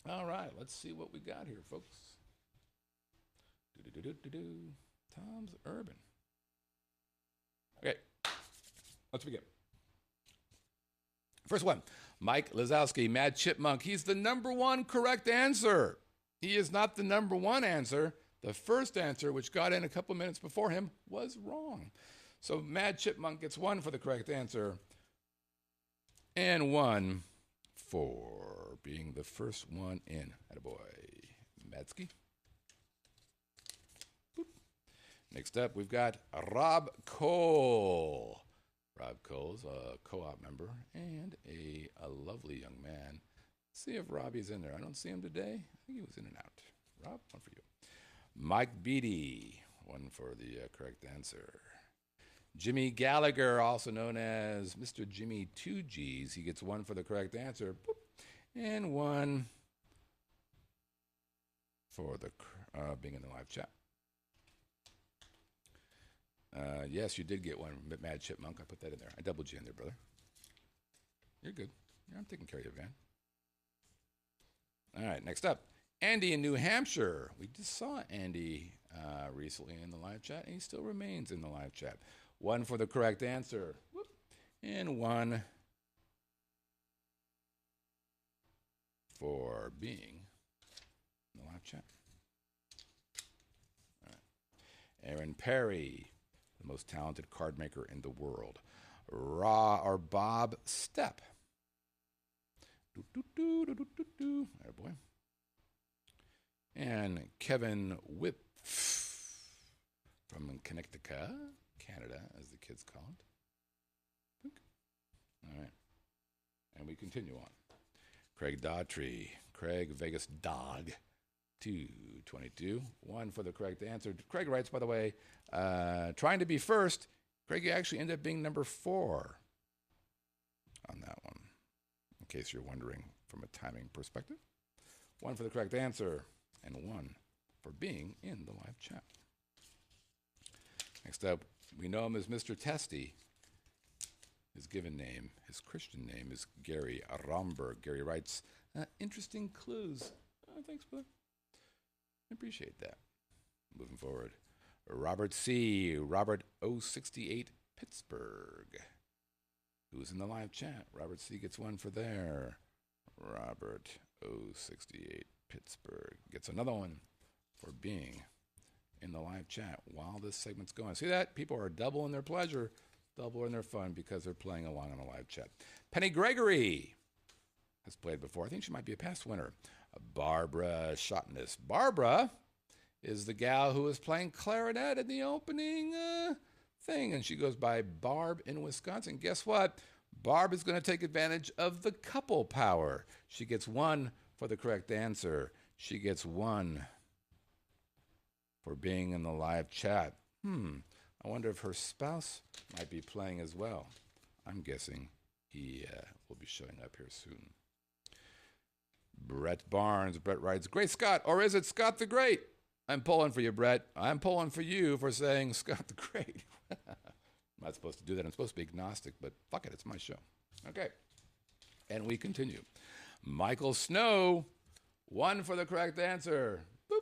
Speaker 2: All right, let's see what we got here, folks. Tom's Urban. Okay, let's begin. First one, Mike Lazowski, Mad Chipmunk. He's the number one correct answer. He is not the number one answer. The first answer, which got in a couple minutes before him, was wrong. So Mad Chipmunk gets one for the correct answer and one for being the first one in. Attaboy. Madsky. Boop. Next up, we've got Rob Cole. Rob Cole's a co-op member and a lovely young man. Let's see if Robbie's in there. I don't see him today. I think he was in and out. Rob, one for you. Mike Beatty, one for the correct answer. Jimmy Gallagher, also known as Mr. Jimmy 2Gs. He gets one for the correct answer. Boop. And one for the being in the live chat. Yes, you did get one, Mad Chipmunk. I put that in there. I doubled you in there, brother. You're good. Yeah, I'm taking care of you, man. All right, next up, Andy in New Hampshire. We just saw Andy recently in the live chat, and he still remains in the live chat. One for the correct answer. Whoop. And one for being in the live chat. All right. Aaron Perry, the most talented card maker in the world. Bob Stepp. There, boy. And Kevin Whip. from Connecticut, Canada, as the kids call it. All right. And we continue on. Craig Daughtry. Craig Vegas Dog. 222. 1 for the correct answer. Craig writes, by the way, trying to be first. Craig, you actually ended up being number 4 on that one, in case you're wondering from a timing perspective. 1 for the correct answer, and 1 for being in the live chat. Next up, we know him as Mr. Testy. His given name, his Christian name, is Gary Romberg. Gary writes, interesting clues. Thanks, brother. I appreciate that. Moving forward. Robert C. Robert 068 Pittsburgh. Who's in the live chat? Robert C. gets 1 for there. Robert 068 Pittsburgh gets another one for being in the live chat while this segment's going. See that? People are doubling their pleasure, doubling their fun because they're playing along in the live chat. Penny Gregory has played before. I think she might be a past winner. Barbara Shotness. Barbara is the gal who was playing clarinet in the opening thing, and she goes by Barb in Wisconsin. Guess what? Barb is going to take advantage of the couple power. She gets 1 for the correct answer. She gets 1 for being in the live chat. I wonder if her spouse might be playing as well. I'm guessing he will be showing up here soon. Brett Barnes. Brett writes, Great Scott, or is it Scott the Great? I'm pulling for you, Brett. I'm pulling for you for saying Scott the Great. I'm not supposed to do that. I'm supposed to be agnostic, but fuck it, it's my show. Okay. And we continue. Michael Snow, 1 for the correct answer. Boop.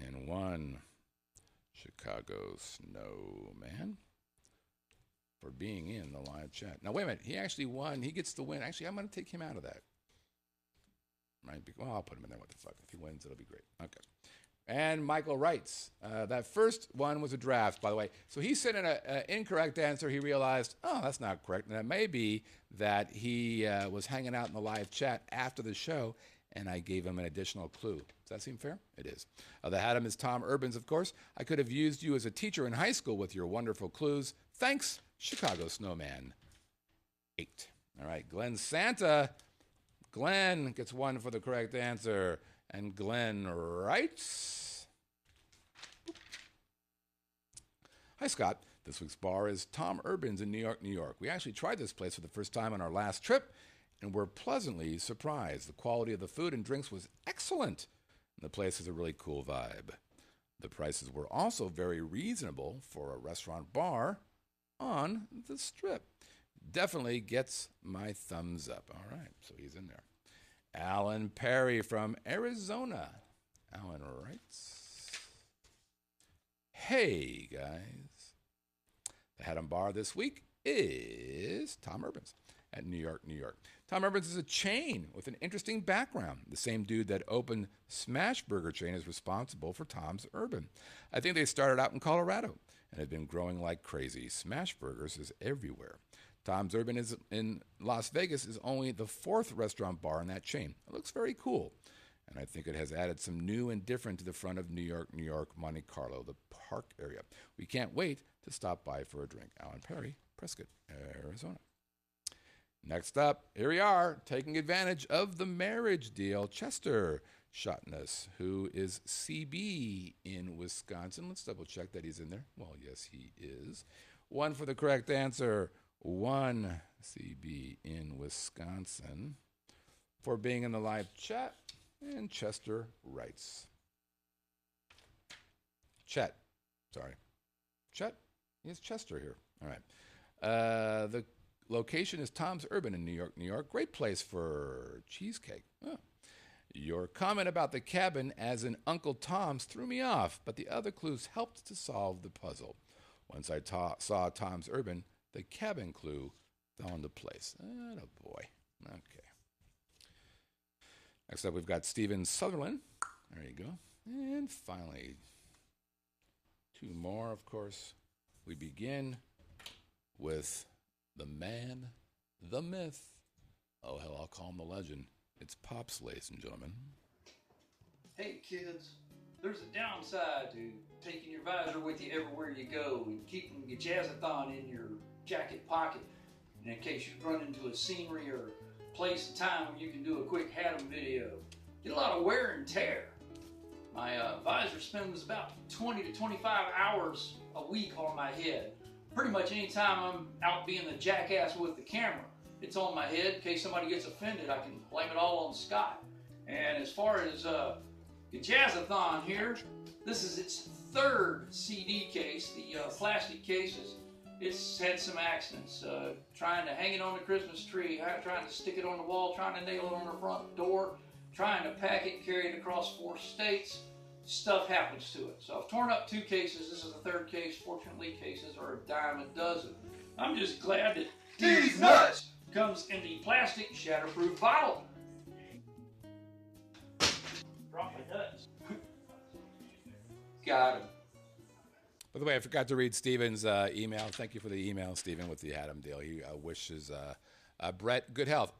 Speaker 2: And 1, Chicago Snowman, for being in the live chat. Now, wait a minute. He actually won. He gets the win. Actually, I'm going to take him out of that. Right? Well, I'll put him in there. What the fuck? If he wins, it'll be great. Okay. And Michael writes, that first one was a draft, by the way. So he sent in an incorrect answer. He realized, oh, that's not correct. And it may be that he was hanging out in the live chat after the show, and I gave him an additional clue. Does that seem fair? It is. The Haddam is Tom Urbans, of course. I could have used you as a teacher in high school with your wonderful clues. Thanks, Chicago Snowman. 8. All right, Glenn Santa. Glenn gets 1 for the correct answer. And Glenn writes, Hi, Scott. This week's bar is Tom Urbans in New York, New York. We actually tried this place for the first time on our last trip, and were pleasantly surprised. The quality of the food and drinks was excellent, and the place has a really cool vibe. The prices were also very reasonable for a restaurant bar on the Strip. Definitely gets my thumbs up. All right, so he's in there. Alan Perry from Arizona. Alan writes, Hey, guys. The Haddam Bar this week is Tom Urbans at New York, New York. Tom Urbans is a chain with an interesting background. The same dude that opened Smash Burger chain is responsible for Tom's Urban. I think they started out in Colorado and have been growing like crazy. Smash Burgers is everywhere. Tom's Urban is in Las Vegas is only the 4th restaurant bar in that chain. It looks very cool, and I think it has added some new and different to the front of New York, New York, Monte Carlo, the park area. We can't wait to stop by for a drink. Alan Perry, Prescott, Arizona. Next up, here we are, taking advantage of the marriage deal. Chester Shotness, who is CB in Wisconsin. Let's double check that he's in there. Well, yes, he is. 1 for the correct answer. 1 CB in Wisconsin for being in the live chat. And Chester writes. Chet. He has Chester here. All right. The location is Tom's Urban in New York, New York. Great place for cheesecake. Oh. Your comment about the cabin as in Uncle Tom's threw me off, but the other clues helped to solve the puzzle. Once I saw Tom's Urban, the cabin clue fell into place. Oh, boy. Okay. Next up, we've got Steven Sutherland. There you go. And finally, 2 more, of course. We begin with the man, the myth. Oh, hell, I'll call him the legend. It's Pops, ladies and gentlemen.
Speaker 12: Hey, kids. There's a downside to taking your visor with you everywhere you go and keeping your jazzathon in your jacket pocket in case you run into a scenery or place and time where you can do a quick Haddam video. Get a lot of wear and tear. My visor spends about 20 to 25 hours a week on my head. Pretty much any time I'm out being the jackass with the camera, it's on my head. In case somebody gets offended, I can blame it all on Scott. And as far as the Jazzathon here, this is its third CD case. The plastic cases, it's had some accidents. Trying to hang it on the Christmas tree, trying to stick it on the wall, trying to nail it on the front door, trying to pack it, carry it across 4 states. Stuff happens to it. So I've torn up 2 cases. This is the 3rd case. Fortunately, cases are a dime a dozen. I'm just glad that these nuts comes in the plastic shatterproof bottle. Drop my nuts. Got him.
Speaker 2: By the way, I forgot to read Steven's email. Thank you for the email, Steven, with the Haddam deal. He wishes Brett good health.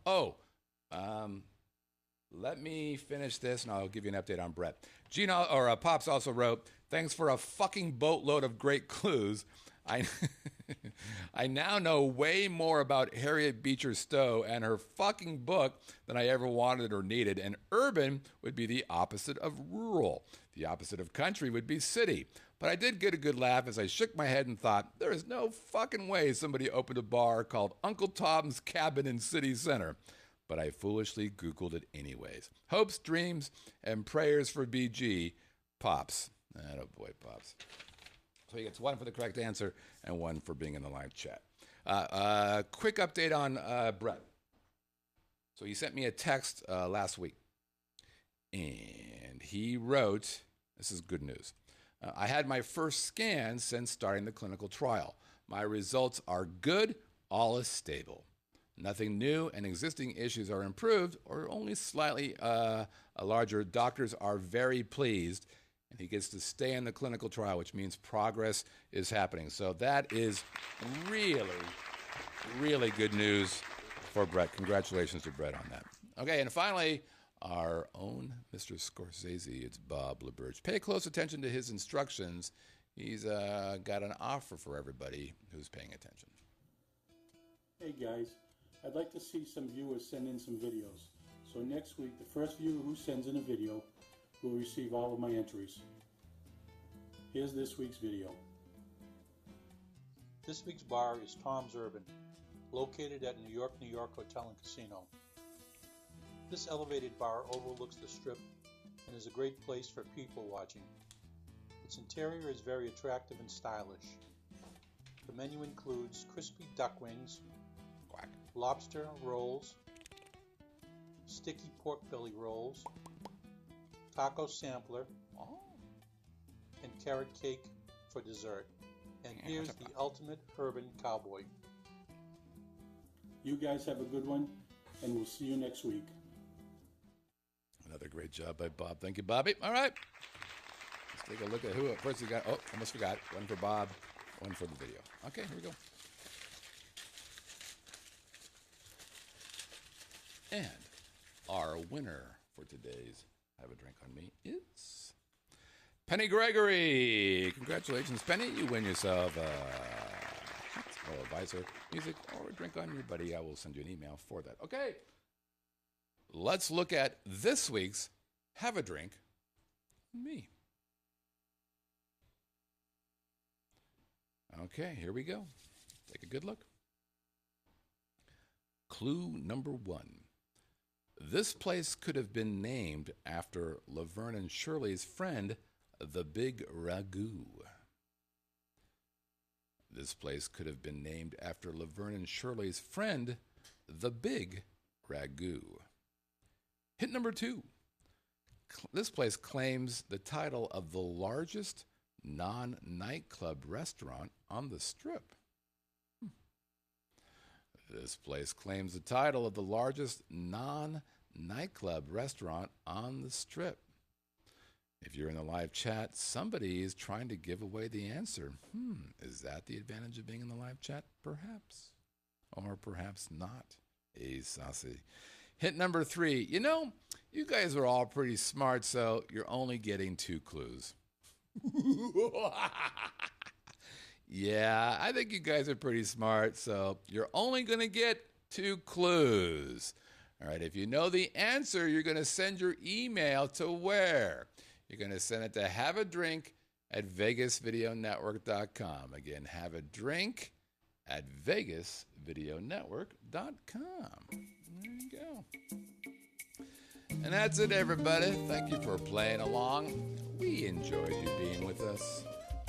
Speaker 2: Let me finish this, and I'll give you an update on Brett. Gino, or Pops also wrote, thanks for a fucking boatload of great clues. I now know way more about Harriet Beecher Stowe and her fucking book than I ever wanted or needed, and urban would be the opposite of rural. The opposite of country would be city. But I did get a good laugh as I shook my head and thought, there is no fucking way somebody opened a bar called Uncle Tom's Cabin in City Center. But I foolishly Googled it anyways. Hopes, dreams, and prayers for BG. Pops. Oh boy, Pops. So he gets 1 for the correct answer and 1 for being in the live chat. Quick update on Brett. So he sent me a text last week. And he wrote, this is good news. I had my first scan since starting the clinical trial. My results are good. All is stable. Nothing new, and existing issues are improved or only slightly larger. Doctors are very pleased, and he gets to stay in the clinical trial, which means progress is happening. So that is really, really good news for Brett. Congratulations to Brett on that. Okay, and finally, our own Mr. Scorsese, it's Bob LaBerge. Pay close attention to his instructions. He's got an offer for everybody who's paying attention.
Speaker 13: Hey guys, I'd like to see some viewers send in some videos. So next week, the first viewer who sends in a video will receive all of my entries. Here's this week's video.
Speaker 14: This week's bar is Tom's Urban, located at New York Hotel and Casino. This elevated bar overlooks the Strip and is a great place for people watching. Its interior is very attractive and stylish. The menu includes crispy duck wings, lobster rolls, sticky pork belly rolls, taco sampler, and carrot cake for dessert. And here's the ultimate urban cowboy.
Speaker 13: You guys have a good one, and we'll see you next week.
Speaker 2: Another great job by Bob. Thank you, Bobby. All right. Let's take a look at who first we got. Oh, almost forgot. 1 for Bob, 1 for the video. Okay, here we go. And our winner for today's Have a Drink on Me is Penny Gregory. Congratulations, Penny. You win yourself a hat or a visor, music, or a drink on you, buddy. I will send you an email for that. Okay. Let's look at this week's Have a Drink on Me. Okay, here we go. Take a good look. Clue number 1. This place could have been named after Laverne and Shirley's friend, the Big Ragu. This place could have been named after Laverne and Shirley's friend, the Big Ragu. Hint number 2. This place claims the title of the largest non-nightclub restaurant on the Strip. This place claims the title of the largest non-nightclub restaurant on the Strip. If you're in the live chat, somebody is trying to give away the answer. Is that the advantage of being in the live chat? Perhaps. Or perhaps not. Saucy. Hint number 3. You know, you guys are all pretty smart, so you're only getting 2 clues. Yeah, I think you guys are pretty smart, so you're only going to get 2 clues. All right, if you know the answer, you're going to send your email to where? You're going to send it to haveadrink@vegasvideonetwork.com. Again, haveadrink@vegasvideonetwork.com. There you go. And that's it, everybody. Thank you for playing along. We enjoyed you being with us.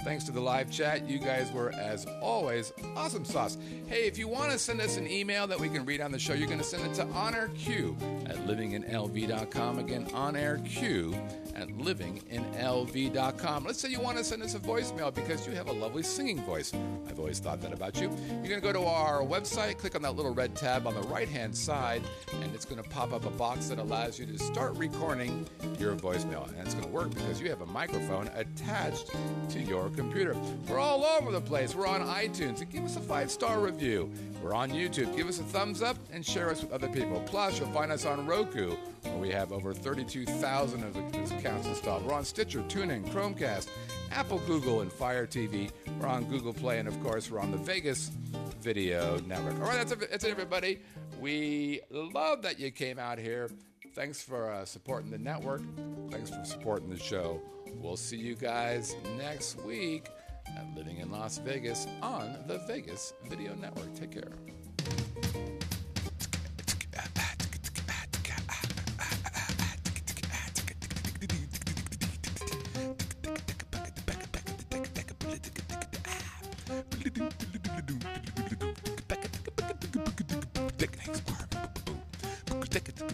Speaker 2: Thanks to the live chat. You guys were, as always, awesome sauce. Hey, if you want to send us an email that we can read on the show, you're going to send it to onairq@livinginlv.com. Again, onairq@livinginlv.com. Let's say you want to send us a voicemail because you have a lovely singing voice. I've always thought that about you. You're going to go to our website, click on that little red tab on the right-hand side, and it's going to pop up a box that allows you to start recording your voicemail. And it's going to work because you have a microphone attached to your computer. We're all over the place. We're on iTunes. And give us a 5-star review. We're on YouTube. Give us a thumbs up and share us with other people. Plus, you'll find us on Roku, where we have over 32,000 of those accounts installed. We're on Stitcher, TuneIn, Chromecast, Apple, Google, and Fire TV. We're on Google Play, and of course, we're on the Vegas Video Network. All right, that's it, everybody. We love that you came out here. Thanks for supporting the network. Thanks for supporting the show. We'll see you guys next week at Living in Las Vegas on the Vegas Video Network. Take care. Thanks, Barb.